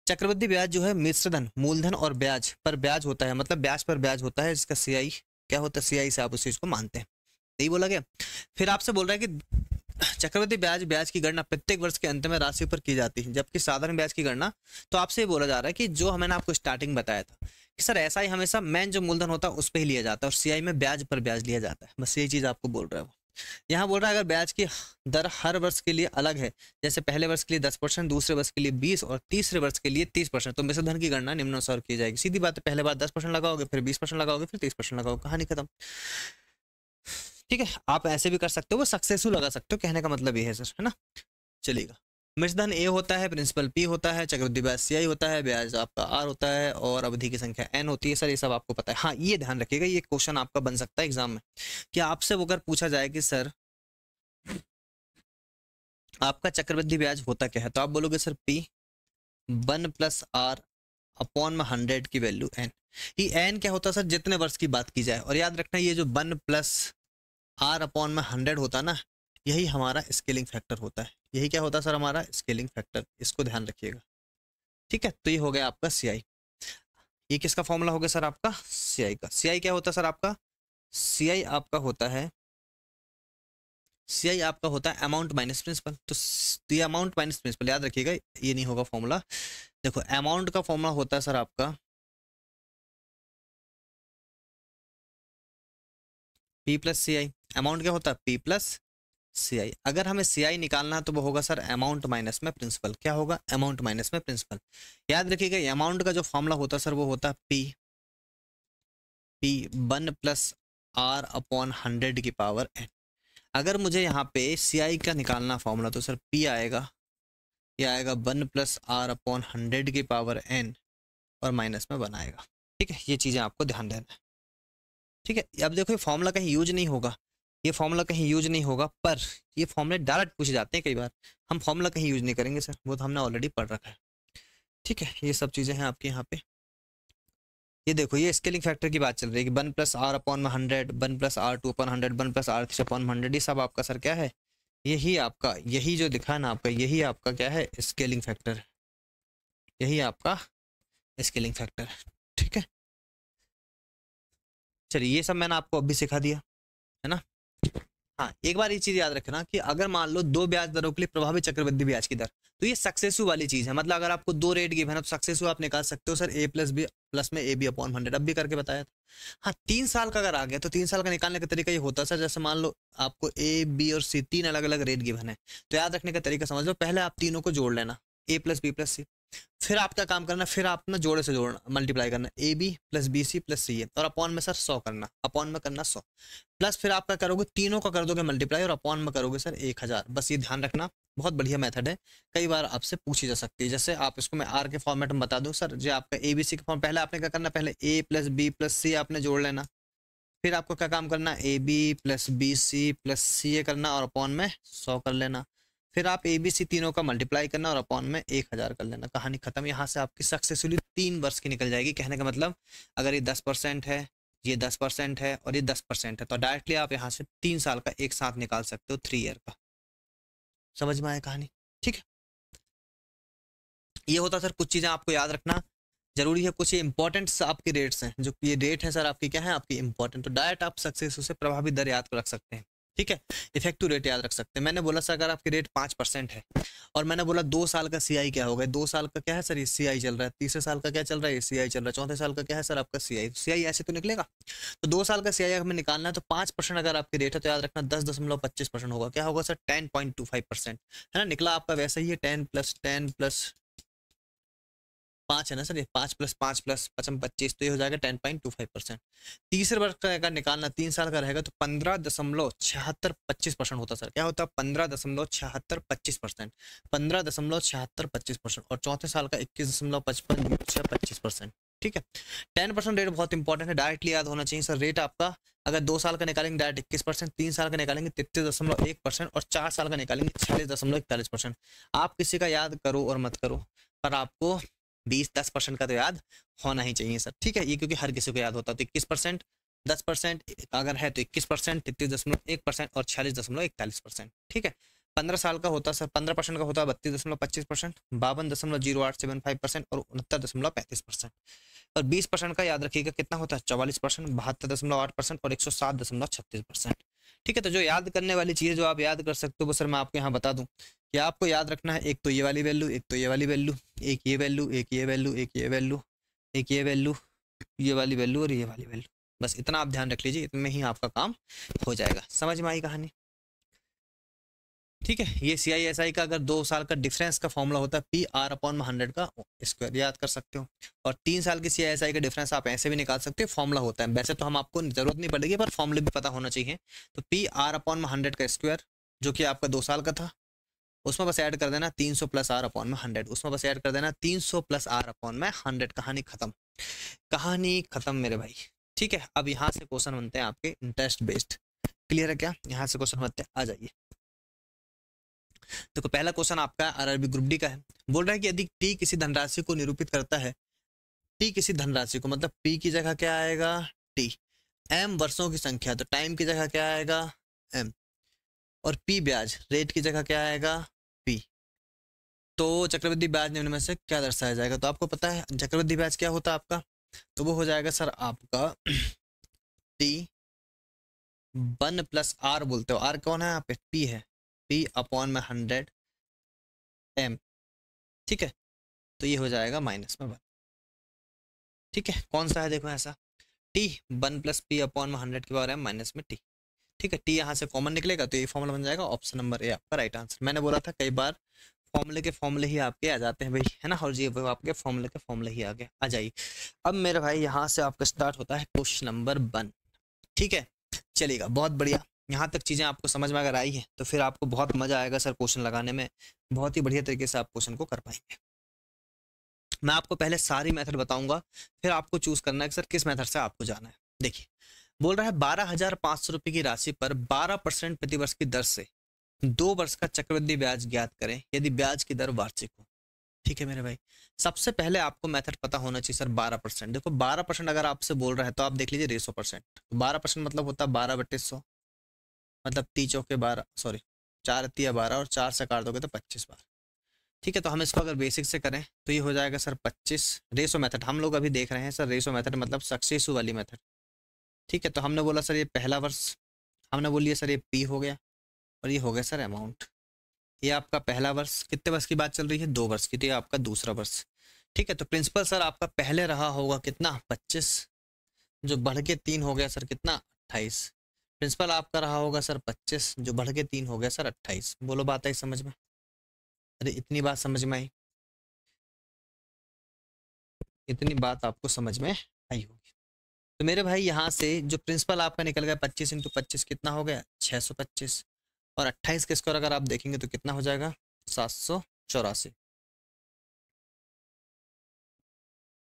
A: चक्रवृद्धि ब्याज जो है मिश्रधन, मूलधन और ब्याज पर ब्याज होता है, मतलब ब्याज पर ब्याज होता है, इसका सीआई क्या होता है, सीआई से आप उस चीज को मानते हैं, यही बोला गया। फिर आपसे बोल रहा है कि चक्रवृद्धि ब्याज की गणना प्रत्येक वर्ष के अंत में राशि पर की जाती है, जबकि साधारण ब्याज की गणना, तो आपसे बोला जा रहा है कि जो मैंने आपको स्टार्टिंग बताया था कि सर ऐसा ही हमेशा मेन जो मूलधन होता है उस पर ही लिया जाता है, और सीआई में ब्याज पर ब्याज लिया जाता है, बस यही चीज आपको बोल रहा है वो। यहाँ बोल रहा है अगर ब्याज की दर हर वर्ष के लिए अलग है, जैसे पहले वर्ष के लिए 10%, दूसरे वर्ष के लिए 20 और तीसरे वर्ष के लिए 30%, तो मिश्रधन की गणना निम्नानुसार की जाएगी। सीधी बात है, पहले बार 10% लगाओगे, फिर 20% लगाओगे, फिर 30% लगाओगे, कहानी खत्म। ठीक है, आप ऐसे भी कर सकते हो, वो सक्सेसफुल लगा सकते हो, कहने का मतलब ये है सर, है ना। चलेगा, मिश्रधन ए होता है, प्रिंसिपल पी होता है, चक्रवृद्धि ब्याज सीआई होता है, ब्याज आपका आर होता है, और अवधि की संख्या एन होती है। सर ये सब आपको पता है। हाँ ये ध्यान रखिएगा, ये क्वेश्चन आपका बन सकता है एग्जाम में, कि आपसे वो अगर पूछा जाए कि सर आपका चक्रवृद्धि ब्याज होता क्या है, तो आप बोलोगे सर पी 1+r/100 की वैल्यू एन। ये एन क्या होता है सर, जितने वर्ष की बात की जाए, और याद रखना ये जो 1+r/100 होता है ना, यही हमारा स्केलिंग फैक्टर होता है। यही क्या होता है सर, हमारा स्केलिंग फैक्टर, इसको ध्यान रखिएगा। ठीक है, तो ये हो गया आपका सीआई। ये किसका फॉर्मूला हो गया सर, आपका सीआई का। सीआई क्या होता है सर आपका, सीआई आपका होता है CI आपका होता है अमाउंट माइनस प्रिंसिपल। तो ये अमाउंट माइनस प्रिंसिपल याद रखिएगा, ये नहीं होगा फॉर्मूला। देखो अमाउंट का फॉर्मूला होता है सर आपका P प्लस सी आई। अमाउंट क्या होता है? P प्लस सी आई। अगर हमें सी आई निकालना है तो वो होगा सर अमाउंट माइनस में प्रिंसिपल। क्या होगा? अमाउंट माइनस में प्रिंसिपल। याद रखिएगा अमाउंट का जो फॉर्मूला होता है सर वो होता है P 1 प्लस R अपॉन 100 की पावर n। अगर मुझे यहाँ पे सी आई का निकालना फॉर्मूला तो सर P आएगा, ये आएगा 1 प्लस R अपॉन 100 की पावर n और माइनस में 1 आएगा। ठीक है, ये चीज़ें आपको ध्यान देना है। ठीक है, अब देखो ये फॉर्मूला कहीं यूज नहीं होगा, ये फॉर्मूला कहीं यूज नहीं होगा, पर ये फॉर्मूले डायरेक्ट पूछे जाते हैं कई बार। हम फॉर्मूला कहीं यूज नहीं करेंगे सर, वो तो हमने ऑलरेडी पढ़ रखा है। ठीक है, ये सब चीज़ें हैं आपके यहाँ पे। ये देखो ये स्केलिंग फैक्टर की बात चल रही है कि 1 plus R upon 100, 1 plus R2 upon 100, 1 plus R3 upon 100, ये सब आपका सर क्या है? यही आपका, यही जो दिखा है ना आपका, यही आपका क्या है? Scaling factor. यही आपका स्केलिंग फैक्टर। ठीक है, चलिए ये सब मैंने आपको अभी सिखा दिया है ना। हाँ, एक बार ये चीज याद रखना कि अगर मान लो दो ब्याज दरों के लिए प्रभावी चक्रवृद्धि ब्याज की दर, तो ये सक्सेसिव वाली चीज है। मतलब अगर आपको दो रेट गिवन है तो सक्सेसिव आप निकाल सकते हो sir A plus B plus में AB अपॉन 100, अब भी करके बताया था। हाँ, 3 साल का अगर आ गया तो 3 साल का निकालने का तरीका ये होता है सर, जैसे मान लो आपको A B और C तीन अलग अलग रेट गिवन है, तो याद रखने का तरीका समझ लो, पहले आप तीनों को जोड़ लेना A प्लस बी प्लस सी। फिर आप क्या काम करना, फिर आप ना जोड़े से जोड़ना, मल्टीप्लाई करना AB प्लस BC प्लस सी और अपॉन में सर 100 करना, अपॉन में करना 100, प्लस फिर आप क्या करोगे, तीनों का कर दोगे मल्टीप्लाई और अपॉन में करोगे सर 1000। बस ये ध्यान रखना, बहुत बढ़िया मेथड है, कई बार आपसे पूछी जा सकती है। जैसे आप इसको मैं आर के फॉर्मेट में बता दूं सर, जो आपका ABC का फॉर्म, पहले आपने क्या करना, पहले A प्लस बी प्लस सी आपने जोड़ लेना, फिर आपको क्या काम करना, AB plus BC plus CA करना और अपॉन में 100 कर लेना, फिर आप ABC तीनों का मल्टीप्लाई करना और अपॉन में 1000 कर लेना, कहानी खत्म। यहाँ से आपकी सक्सेसफुली 3 वर्ष की निकल जाएगी। कहने का मतलब अगर ये 10% है, ये 10% है और ये 10% है, तो डायरेक्टली आप यहाँ से 3 साल का एक साथ निकाल सकते हो, 3 ईयर का। समझ में आया कहानी? ठीक है, ये होता सर, कुछ चीज़ें आपको याद रखना जरूरी है, कुछ ये इंपॉर्टेंट आपके रेट्स हैं, जो ये रेट है सर आपकी क्या है, आपकी इंपॉर्टेंट, तो डायरेक्ट आप सक्सेस से प्रभावी दर याद रख सकते हैं। ठीक है, इफेक्टिव रेट याद रख सकते हैं। मैंने बोला सर अगर आपकी रेट 5% है और मैंने बोला 2 साल का CI क्या होगा, 2 साल का क्या है सर, ये CI चल रहा है, तीसरे साल का क्या चल रहा है, ये CI चल रहा है, चौथे साल का क्या है सर आपका CI ऐसे तो निकलेगा। तो 2 साल का CI हमें निकालना है, तो 5% अगर आपकी रेट है तो याद रखना 10.25% होगा। क्या होगा सर, 10.25% है ना, निकला आपका वैसा ही है, 10 है ना सर, ये 5 प्लस 5 प्लस 25, तो ये हो जाएगा 10.25%। तीसरे वर्ष का अगर निकालना 3 साल का रहेगा तो 15.7625% होता सर। क्या होता है, 15.7625%, 15.7625%, और चौथे साल का 21.5525%। ठीक है, 10% रेट बहुत इंपॉर्टेंट है, डायरेक्टली याद होना चाहिए सर। रेट आपका अगर 2 साल का निकालेंगे डायरेक्ट 21%, 3 साल का निकालेंगे 33.1% और 4 साल का निकालेंगे 46.41%। आप किसी का याद करो और मत करो, पर आपको 10% का तो याद होना ही चाहिए सर। ठीक है, ये क्योंकि हर किसी को याद होता है, तो 21%, 10% अगर है तो 21%, 33.1% और 46.41%। ठीक है, 15 साल का होता है सर, 15% का होता है 32.25%, 52.0875% और 69.35%। और 20% का याद रखिएगा कितना होता है, 44%, 72.8% और 107.36%। ठीक है, तो जो याद करने वाली चीज़ जो आप याद कर सकते हो वो सर मैं आपको यहाँ बता दूं कि आपको याद रखना है, एक तो ये वाली वैल्यू, एक तो ये वाली वैल्यू, एक ये वैल्यू, एक ये वैल्यू, एक ये वैल्यू, एक ये वैल्यू, ये वाली वैल्यू और ये वाली वैल्यू। बस इतना आप ध्यान रख लीजिए, इतने ही आपका काम हो जाएगा। समझ में आई कहानी? ठीक है, ये CISI का अगर 2 साल का डिफरेंस का फॉर्मूला होता है PR अपॉन 100 का स्क्वायर, याद कर सकते हो। और 3 साल की CISI का डिफरेंस आप ऐसे भी निकाल सकते हो, फॉर्मूला होता है। वैसे तो हम आपको जरूरत नहीं पड़ेगी, पर फॉर्मूले भी पता होना चाहिए। तो PR अपॉन 100 का स्क्वायर जो कि आपका 2 साल का था, उसमें बस ऐड कर देना 300 प्लस R अपॉन में 100, उसमें बस ऐड कर देना 300 प्लस R अपॉन में 100। कहानी खत्म, कहानी खत्म मेरे भाई। ठीक है, अब यहाँ से क्वेश्चन बनते हैं आपके इंटरेस्ट बेस्ड। क्लियर है क्या? यहाँ से क्वेश्चन बनते हैं, आ जाइए। देखो पहला क्वेश्चन आपका RRB ग्रुप डी का है। बोल रहा है कि यदि T किसी धनराशि को निरूपित करता है, T किसी धनराशि को, मतलब P की जगह क्या आएगा, T, M वर्षों की संख्या, तो टाइम की जगह क्या आएगा, M, और P ब्याज, रेट की जगह क्या आएगा, P, तो चक्रवृद्धि ब्याज निम्न में से क्या दर्शाया जाएगा। तो आपको पता है चक्रवृद्धि ब्याज क्या होता है आपका, तो वो हो जाएगा सर आपका T 1 प्लस आर बोलते हो, आर कौन है यहाँ पे, पी है, पी अपॉन में 100 एम, ठीक है, तो ये हो जाएगा माइनस में 1, ठीक है, कौन सा है देखो ऐसा, टी, 1 प्लस पी अपॉन में 100 के पावर एम माइनस में टी, ठीक है, टी यहाँ से कॉमन निकलेगा तो ये फॉर्मूला बन जाएगा, ऑप्शन नंबर ए आपका राइट आंसर। मैंने बोला था कई बार फॉर्मूले के फॉर्मूले ही आपके आ जाते हैं भाई, है ना, और ये वो आपके फॉर्मूले के फॉर्मूले ही आगे आ जाइए। अब मेरे भाई यहाँ से आपका स्टार्ट होता है क्वेश्चन नंबर 1, ठीक है, चलेगा, बहुत बढ़िया। यहाँ तक चीज़ें आपको समझ में अगर आई है तो फिर आपको बहुत मजा आएगा सर क्वेश्चन लगाने में, बहुत ही बढ़िया तरीके से आप क्वेश्चन को कर पाएंगे। मैं आपको पहले सारी मेथड बताऊंगा, फिर आपको चूज करना है कि सर किस मेथड से आपको जाना है। देखिए, बोल रहा है 12,500 रुपए की राशि पर 12% प्रतिवर्ष की दर से 2 वर्ष का चक्रवृद्धि ब्याज ज्ञात करें यदि ब्याज की दर वार्षिक हो, ठीक है मेरे भाई। सबसे पहले आपको मेथड पता होना चाहिए सर 12%। देखो 12% अगर आपसे बोल रहा है तो आप देख लीजिए रेशो परसेंट, 12% मतलब होता है 12/100, मतलब 3 चौके 12, सॉरी 4 तिया 12 और 4 से काट दोगे तो 25 बार, ठीक है। तो हम इसको अगर बेसिक से करें तो ये हो जाएगा सर 25, रेशो मेथड हम लोग अभी देख रहे हैं सर, रेशो मेथड मतलब सक्सेसिव वाली मेथड, ठीक है। तो हमने बोला सर ये पहला वर्ष, हमने बोलिए सर ये पी हो गया, और ये हो गया सर अमाउंट, ये आपका पहला वर्ष, कितने वर्ष की बात चल रही है, 2 वर्ष की, तो ये आपका दूसरा वर्ष, ठीक है। तो प्रिंसिपल सर आपका पहले रहा होगा कितना 25, जो बढ़ के 3 हो गया सर कितना 28, प्रिंसिपल आपका रहा होगा सर 25, जो बढ़ के 3 हो गया सर 28। बोलो बात आई समझ में, अरे इतनी बात समझ में आई, इतनी बात आपको समझ में आई होगी। तो मेरे भाई यहाँ से जो प्रिंसिपल आपका निकल गया 25 इंटू 25 कितना हो गया 625, और 28 के स्क्वायर अगर आप देखेंगे तो कितना हो जाएगा 784,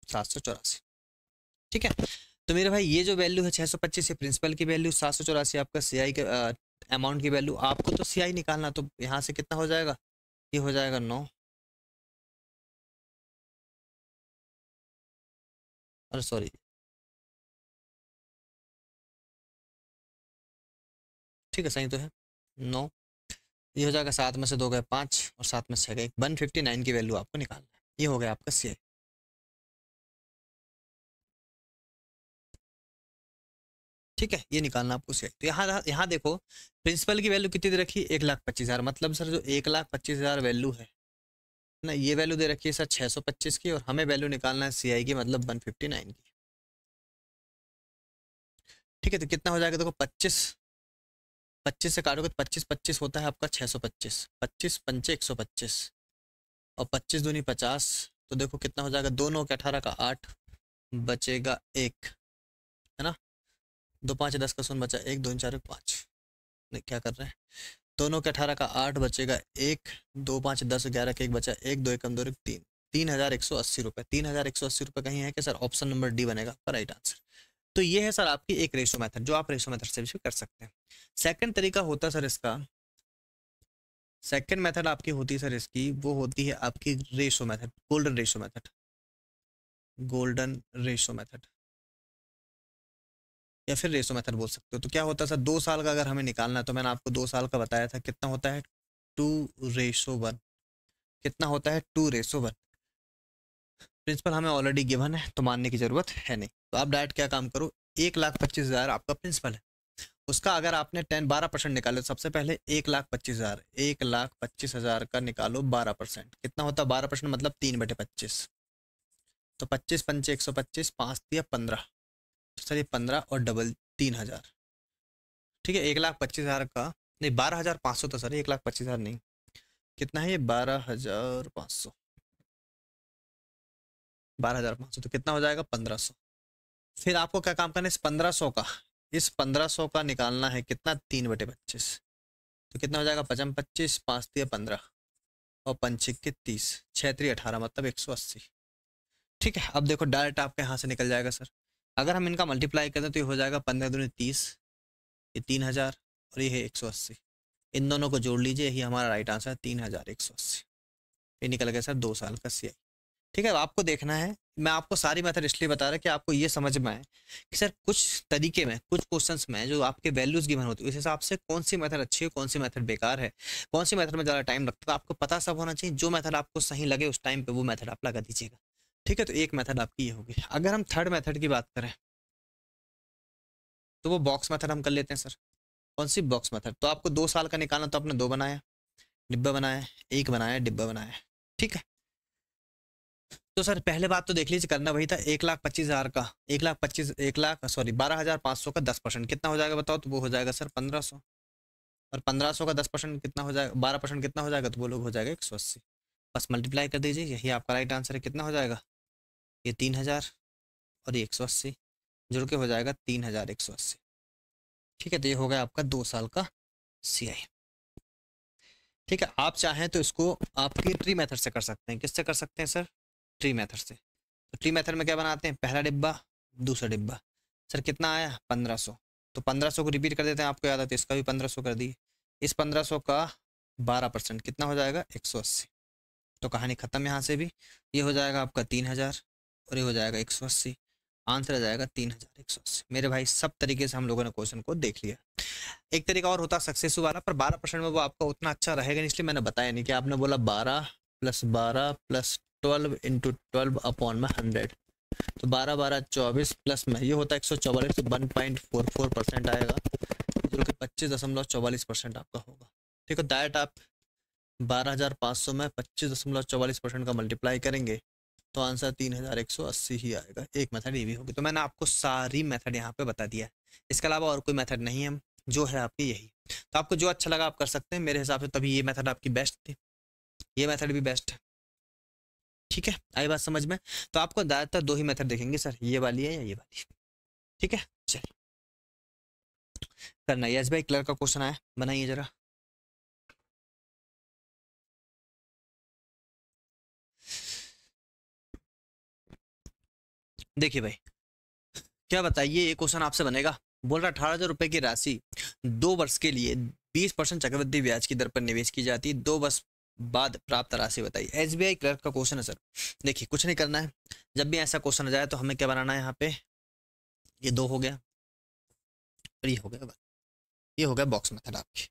A: 784, ठीक है। तो मेरे भाई ये जो वैल्यू है 625 ये प्रिंसिपल की वैल्यू, 784 आपका सीआई के अमाउंट की वैल्यू। आपको तो सीआई निकालना, तो यहाँ से कितना हो जाएगा, ये हो जाएगा 9, अरे सॉरी, ठीक है सही तो है 9, ये हो जाएगा 7 में से 2 गए 5 और 7 में से 6 गए 159 की वैल्यू आपको निकालना है, ये हो गया आपका सीआई, ठीक है, ये निकालना आपको सीआई। तो यहाँ देखो प्रिंसिपल की वैल्यू कितनी दे रखी है 1,25,000, मतलब सर जो 1,25,000 वैल्यू है ना, ये वैल्यू दे रखी है सर 625 की, और हमें वैल्यू निकालना है सीआई की मतलब 159 की, ठीक है। तो कितना हो जाएगा देखो 25, 25 से काटोगे तो 25 25 होता है आपका 625, 25 पंचे 125 और 25 दूनी 50, तो देखो कितना हो जाएगा, 2 9 के 18 का 8 बचेगा 1, है ना, 2 5 10 का 0 बचा 1, 2 4 5, नहीं क्या कर रहे हैं, दोनों के 18 का 8 बचेगा 1, 2 5 10 11 के 1 बचा 1, 2 1 2 3, 3,180 रुपये, 3,180 रुपये कहीं है कि सर, ऑप्शन नंबर डी बनेगा आपका राइट आंसर। तो ये है सर आपकी एक रेशो मेथड, जो आप रेशो मेथड से भी कर सकते हैं। सेकंड तरीका होता है सर इसका, सेकंड मेथड आपकी होती है सर इसकी, वो होती है आपकी ratio method, golden ratio method, golden ratio method या फिर रेशो मेथड बोल सकते हो। तो क्या होता है सर, 2 साल का अगर हमें निकालना है तो मैंने आपको 2 साल का बताया था कितना होता है 2:1, कितना होता है 2:1। प्रिंसिपल हमें ऑलरेडी गिवन है तो मानने की जरूरत है नहीं, तो आप डायरेक्ट क्या काम करो, 1,25,000 आपका प्रिंसिपल है, उसका अगर आपने 12% निकाले तो सबसे पहले 1,25,000, 1,25,000 का निकालो 12%, कितना होता है 12% मतलब 3/25, तो 25 पंचे 125, 5 दिया 15, तो सर ये 15 और डबल 3,000, ठीक है। 1,25,000 का नहीं 12,500 था सर, 1,25,000 नहीं, कितना है ये 12,500, 12,500 तो कितना हो जाएगा 1,500। फिर आपको क्या काम करना है, इस 1,500 का निकालना है कितना 3/25, तो कितना हो जाएगा 55 25, 5 दिया 15 और 5 के 30, 6 3 18 मतलब 180, ठीक है। अब देखो डायरेक्ट आपके यहाँ से निकल जाएगा सर, अगर हम इनका मल्टीप्लाई करें तो ये हो जाएगा 15 दूनी 30, ये 3,000 और ये है 180, इन दोनों को जोड़ लीजिए, यही हमारा राइट आंसर है 3,180, ये निकल गया सर 2 साल का सीआई, ठीक है। अब आपको देखना है, मैं आपको सारी मेथड इसलिए बता रहा कि आपको ये समझ में आए कि सर कुछ तरीके में, कुछ क्वेश्चंस में जो आपके वैल्यूज गिवन होती है उस हिसाब से कौन सी मेथड अच्छी है, कौन सी मेथड बेकार है, कौन सी मेथड में ज़्यादा टाइम लगता है, आपको पता सब होना चाहिए। जो मेथड आपको सही लगे उस टाइम पे वो मेथड आप लगा दीजिएगा, ठीक है। तो एक मेथड आपकी ये होगी। अगर हम थर्ड मेथड की बात करें, तो वो बॉक्स मेथड हम कर लेते हैं सर। कौन सी बॉक्स मेथड? तो आपको 2 साल का निकालना, तो आपने 2 बनाया, डिब्बा बनाया, 1 बनाया, डिब्बा बनाया, ठीक है। तो सर पहले बात तो देख लीजिए, करना वही था, 1,25,000 का, 12,500 का 10% कितना हो जाएगा बताओ? तो वो हो जाएगा सर 1500, और 1500 का 10% कितना हो जाएगा, 12% कितना हो जाएगा? तो वो लोग हो जाएगा 180। बस मल्टीप्लाई कर दीजिए, यही आपका राइट आंसर है। कितना हो जाएगा? ये 3000 और ये 180 जुड़ के हो जाएगा 3180, ठीक है। तो ये हो गया आपका 2 साल का CI, ठीक है। आप चाहें तो इसको आपकी ट्री मेथड से कर सकते हैं। किससे कर सकते हैं सर? ट्री मेथड से। तो ट्री मेथड में क्या बनाते हैं? पहला डिब्बा, दूसरा डिब्बा। सर कितना आया? 1500। तो 1500 को रिपीट कर देते हैं, आपको याद आता है, इसका भी 1500 कर दिए। इस 1500 का 12% कितना हो जाएगा? 180। तो कहानी खत्म यहाँ से भी। ये हो जाएगा आपका 3000 और ये हो जाएगा 180। आंसर आ जाएगा 3180। मेरे भाई सब तरीके से हम लोगों ने क्वेश्चन को देख लिया। एक तरीका और होता सक्सेसफुल वाला, पर 12% में वो आपका उतना अच्छा रहेगा नहीं, इसलिए मैंने बताया नहीं। कि आपने बोला 12 + 12 + 12 × 12 अपॉन में 100, तो 12 12 24 प्लस में ये होता है 144, तो 1.44% आएगा, जो कि 25.44% आपका होगा, ठीक है। डायरेक्ट आप 12,500 में 25.44% का मल्टीप्लाई करेंगे तो आंसर 3180 ही आएगा। एक मेथड ये भी होगी। तो मैंने आपको सारी मेथड यहाँ पे बता दिया है, इसके अलावा और कोई मेथड नहीं है, जो है आपकी यही। तो आपको जो अच्छा लगा आप कर सकते हैं मेरे हिसाब से, तभी ये मेथड आपकी बेस्ट थी, ये मेथड भी बेस्ट है, ठीक है। आई बात समझ में? तो आपको ज़्यादातर 2 ही मेथड देखेंगे सर, ये वाली है या ये वाली, ठीक है। चलिए करना। यस भाई, क्लर्क का क्वेश्चन आया, बनाइए जरा। देखिए भाई, क्या बताइए, ये क्वेश्चन आपसे बनेगा। बोल रहा 18,000 रुपए की राशि 2 वर्ष के लिए 20% चक्रवृद्धि ब्याज की दर पर निवेश की जाती है, 2 वर्ष बाद प्राप्त राशि बताइए। SBI क्लर्क का क्वेश्चन है सर। देखिए कुछ नहीं करना है, जब भी ऐसा क्वेश्चन आ जाए तो हमें क्या बनाना है यहाँ पे, ये 2 हो गया और ये हो गया 1, ये हो गया बॉक्स मेथड आपकी।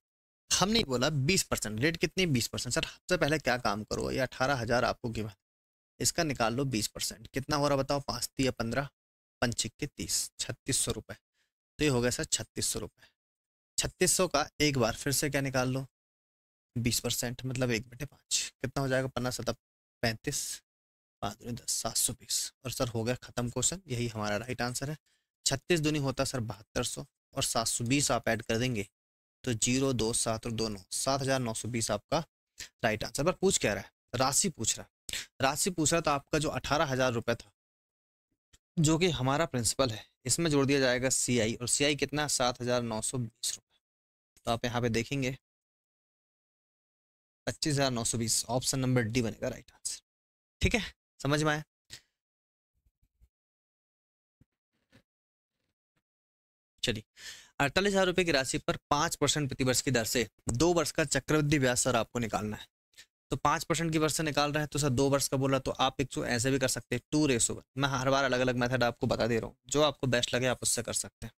A: हमने बोला 20%, रेट कितनी? 20%। सर सबसे पहले क्या काम करो, ये 18,000 आपको गिवन, इसका निकाल लो 20%, कितना हो रहा बताओ? 5 × 15, 5 × 30, 3600 रुपये। तो ये हो गया सर 3600 रुपये। 3600 का एक बार फिर से क्या निकाल लो, 20%, मतलब 1/5, कितना हो जाएगा? 15×7 = 35, 5×10 720। और सर हो गया खत्म क्वेश्चन, यही हमारा राइट आंसर है। 36 दूनी होता सर 7200, और 720 आप ऐड कर देंगे तो 0 2 7 और 2 9, 7920 आपका राइट आंसर। पर पूछ क्या रहा है? राशि पूछ रहा है। राशि पूछ रहा है तो आपका जो 18,000 रुपये था, जो कि हमारा प्रिंसिपल है, इसमें जोड़ दिया जाएगा CI, और CI कितना? 7,920 रुपये। तो आप यहाँ पे देखेंगे 25,920, ऑप्शन नंबर डी बनेगा राइट आंसर, ठीक है। समझ में आया? चलिए, 48,000 रुपये की राशि पर 5% प्रतिवर्ष की दर से 2 वर्ष का चक्रवृद्धि ब्याज सर आपको निकालना है। तो 5% की वर्ष से निकाल रहे हैं, तो सर 2 वर्ष का बोला, तो आप एक तो ऐसे भी कर सकते हैं 2:1। मैं हर बार अलग अलग मेथड आपको बता दे रहा हूँ, जो आपको बेस्ट लगे आप उससे कर सकते हैं।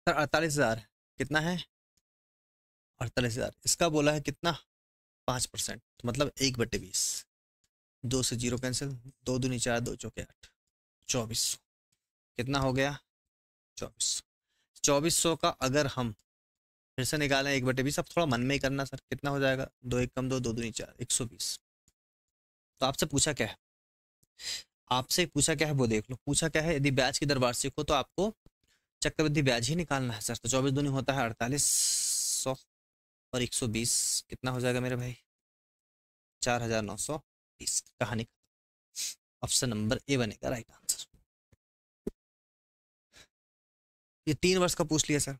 A: सर 48,000 कितना है? 48,000, इसका बोला है कितना? 5%, तो मतलब 1/20, 2 से 0 कैंसिल, 2 दूनी 4, 2 चौके 8, 2400। कितना हो गया? 2400। 2400 का अगर हम फिर से निकालें 1/20, अब थोड़ा मन में ही करना सर, कितना हो जाएगा? 2 1 कम 2, 2 दूनी 4, 120। तो आपसे पूछा क्या है? आपसे पूछा क्या है वो देख लो। पूछा क्या है? यदि ब्याज की दर वार्षिक हो तो आपको चक्रवृद्धि ब्याज ही निकालना है सर। तो 24 दूनी होता है 4800, और 120 कितना हो जाएगा मेरे भाई? 4,920। कहानी ऑप्शन नंबर ए बनेगा राइट आंसर। ये 3 वर्ष का पूछ लिया सर, है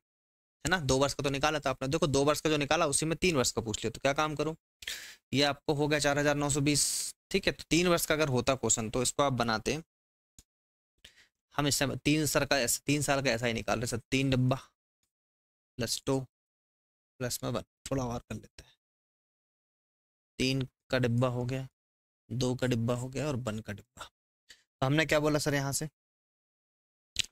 A: ना। 2 वर्ष का तो निकाला था आपने, देखो 2 वर्ष का जो निकाला उसी में 3 वर्ष का पूछ लिया। तो क्या काम करूं, ये आपको हो गया 4,920, ठीक है। तो 3 वर्ष का अगर होता क्वेश्चन तो इसको आप बनाते, हम इससे 3 साल का ऐसा ही निकाल रहे सर। 3 डिब्बा + 2 + में 1, थोड़ा और कर लेते हैं। 3 का डिब्बा हो गया, 2 का डिब्बा हो गया, और 1 का डिब्बा। तो हमने क्या बोला सर यहाँ से?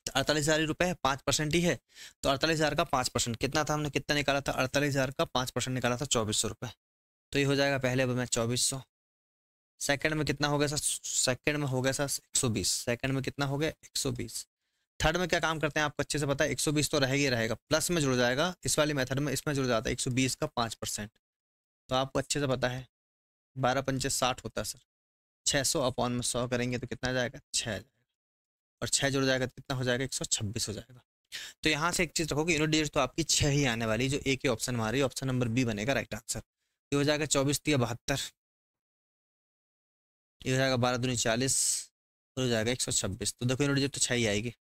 A: 48,000 रुपये है, 5% ही है। तो 48,000 का 5% कितना था? हमने कितना निकाला था? 48,000 का 5% निकाला था 2400 रुपये। तो ये हो जाएगा पहले में 2400। सेकंड में कितना हो गया सर? सेकंड में हो गया सर 120। सेकंड में कितना हो गया? 120। थर्ड में क्या काम करते हैं आपको अच्छे से पता है, 120 तो रहेगा ही रहेगा, प्लस में जुड़ जाएगा इस वाली मेथड में, इसमें जुड़ जाता है 120 का 5%। तो आपको अच्छे से पता है 12 पंचे 60 होता है सर, 600 अपॉन में 100 करेंगे तो कितना जाएगा, 6 जाएगा, और 6 जुड़ जाएगा तो कितना हो जाएगा, 126 हो जाएगा। तो यहाँ से एक चीज़ रखो कि यूनिट डिजिट तो आपकी 6 ही आने वाली, जो एक ही ऑप्शन हमारी ऑप्शन नंबर बी बनेगा राइट आंसर। ये हो जाएगा 24 3 72, ये हो जाएगा 12 दूनी 40, और हो जाएगा 126। तो देखो यूनिट डिजिट तो 6 ही आएगी,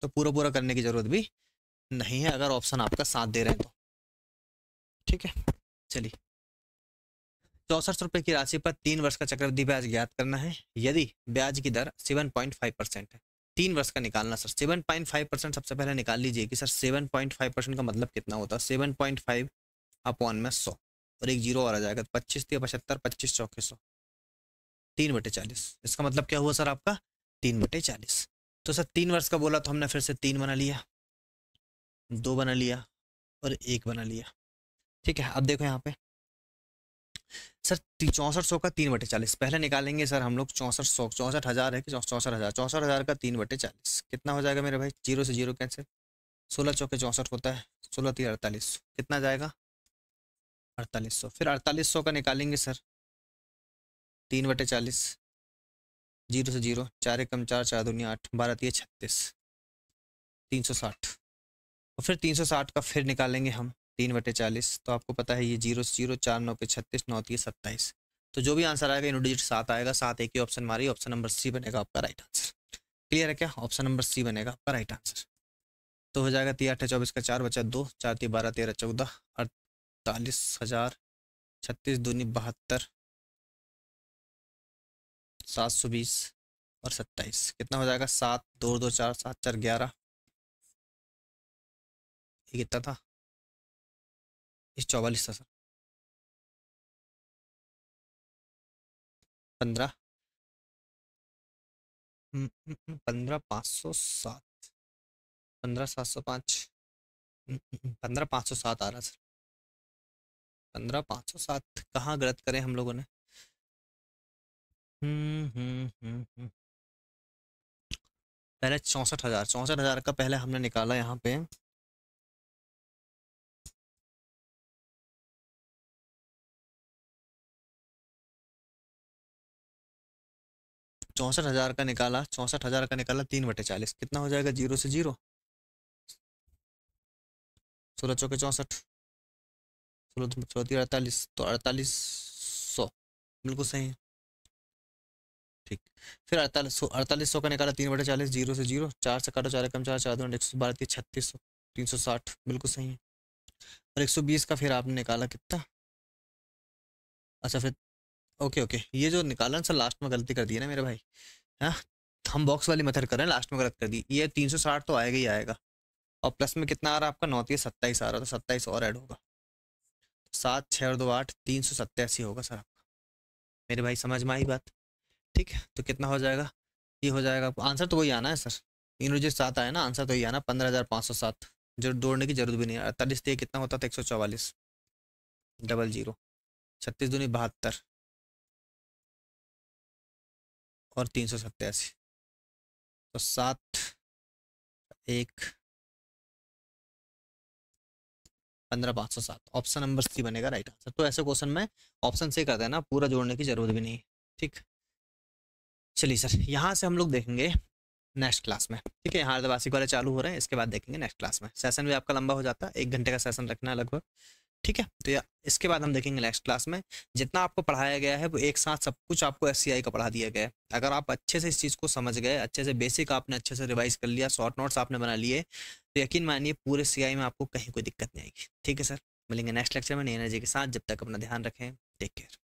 A: तो पूरा पूरा करने की जरूरत भी नहीं है अगर ऑप्शन आपका साथ दे रहे हैं तो। ठीक है, चलिए 64 रुपये की राशि पर 3 वर्ष का चक्रवृद्धि ब्याज ज्ञात करना है। यदि ब्याज की दर 7.5% है, 3 वर्ष का निकालना सर। 7.5% सबसे पहले निकाल लीजिए कि सर 7.5% का मतलब कितना होता है। 7.5 अपॉन में 100 और एक जीरो और आ जाएगा, 25 3 75, 25 चौके 100, 3/40। इसका मतलब क्या हुआ सर आपका, 3/40। तो सर 3 वर्ष का बोला तो हमने फिर से 3 बना लिया, 2 बना लिया और 1 बना लिया। ठीक है, अब देखो यहाँ पे सर 6400 का 3/40 पहले निकालेंगे सर हम लोग। 6400 64,000 है कि 64,000, 64,000 का 3/40 कितना हो जाएगा मेरे भाई, जीरो से जीरो कैंसिल, 16 चौके 64 होता है, 16 3 48, कितना जाएगा 4800। फिर 4800 का निकालेंगे सर 3/40, जीरो से जीरो, 4 एकम 4, 4 दूनी 8, 12 3 36, 360। और फिर 360 का फिर निकालेंगे हम 3/40, तो आपको पता है ये जीरो से जीरो, 4 9 पे 36, 9 3 27। तो जो भी आंसर आएगा यूनिट डिजिट 7 आएगा, 7 एक ही ऑप्शन हमारी, ऑप्शन नंबर सी बनेगा आपका राइट आंसर। क्लियर है क्या, ऑप्शन नंबर सी बनेगा आपका राइट आंसर। तो हो जाएगा 3 8 24 का 4 बचा 2, 4 3 12 13 14, 48,000, 36 दूनी 72, 720 और 27, कितना हो जाएगा 7 2 2 4 7 4 11, ये कितना था, इस 44 था सर, 15 15,507, 15,705, 15,507 आ रहा सर, 15,507 कहाँ गलत करें हम लोगों ने। पहले 64,000, 64,000 का पहले हमने निकाला यहाँ पे, चौंसठ हजार का निकाला, 64,000 का निकाला 3/40, कितना हो जाएगा, जीरो से जीरो, 16 चौके 64, 16 48, तो 4800 बिल्कुल सही है। ठीक, फिर 4800 का निकाला 3/40, जीरो से जीरो, 4 से काटो 4 एकम 4, 4 दूनी 112 3600, 360 बिल्कुल सही है। और 120 का फिर आपने निकाला कितना, अच्छा फिर ओके ओके, ये जो निकाला ना सर लास्ट में गलती कर दी है ना मेरे भाई, हाँ हम बॉक्स वाली मेथड कर रहे हैं, लास्ट में गलत कर दी। ये 360 तो आएगा ही आएगा, और प्लस में कितना आ रहा है आपका, 9 3 27 आ रहा, तो 27 और ऐड होगा, 7 6 और 2 8, 387 होगा सर आपका। मेरे भाई समझ में आई बात, ठीक है। तो कितना हो जाएगा, ये हो जाएगा आपको, आंसर तो वही आना है सर, इन जो 7 आया ना, आंसर तो वही आना, 15,507, जो दौड़ने की जरूरत भी नहीं है। 48 से कितना होता था, 144, 00, 36 दूनी 72 और 387, तो 7 1 15,507, ऑप्शन नंबर सी बनेगा राइट आंसर। तो ऐसे क्वेश्चन में ऑप्शन से कर देना, पूरा जोड़ने की जरूरत भी नहीं है। ठीक, चलिए सर यहाँ से हम लोग देखेंगे नेक्स्ट क्लास में। ठीक है, यहाँ अर्धवार्षिक वाले चालू हो रहे हैं, इसके बाद देखेंगे नेक्स्ट क्लास में। सेशन भी आपका लंबा हो जाता है, 1 घंटे का सेशन रखना है लगभग। ठीक है, तो इसके बाद हम देखेंगे नेक्स्ट क्लास में जितना आपको पढ़ाया गया है वो एक साथ सब कुछ आपको SCI का पढ़ा दिया गया है। अगर आप अच्छे से इस चीज़ को समझ गए, अच्छे से बेसिक आपने अच्छे से रिवाइज कर लिया, शॉर्ट नोट्स आपने बना लिए, तो यकीन मानिए पूरे CI में आपको कहीं कोई दिक्कत नहीं आएगी। ठीक है सर, मिलेंगे नेक्स्ट लेक्चर में नई एनर्जी के साथ, जब तक अपना ध्यान रखें, टेक केयर।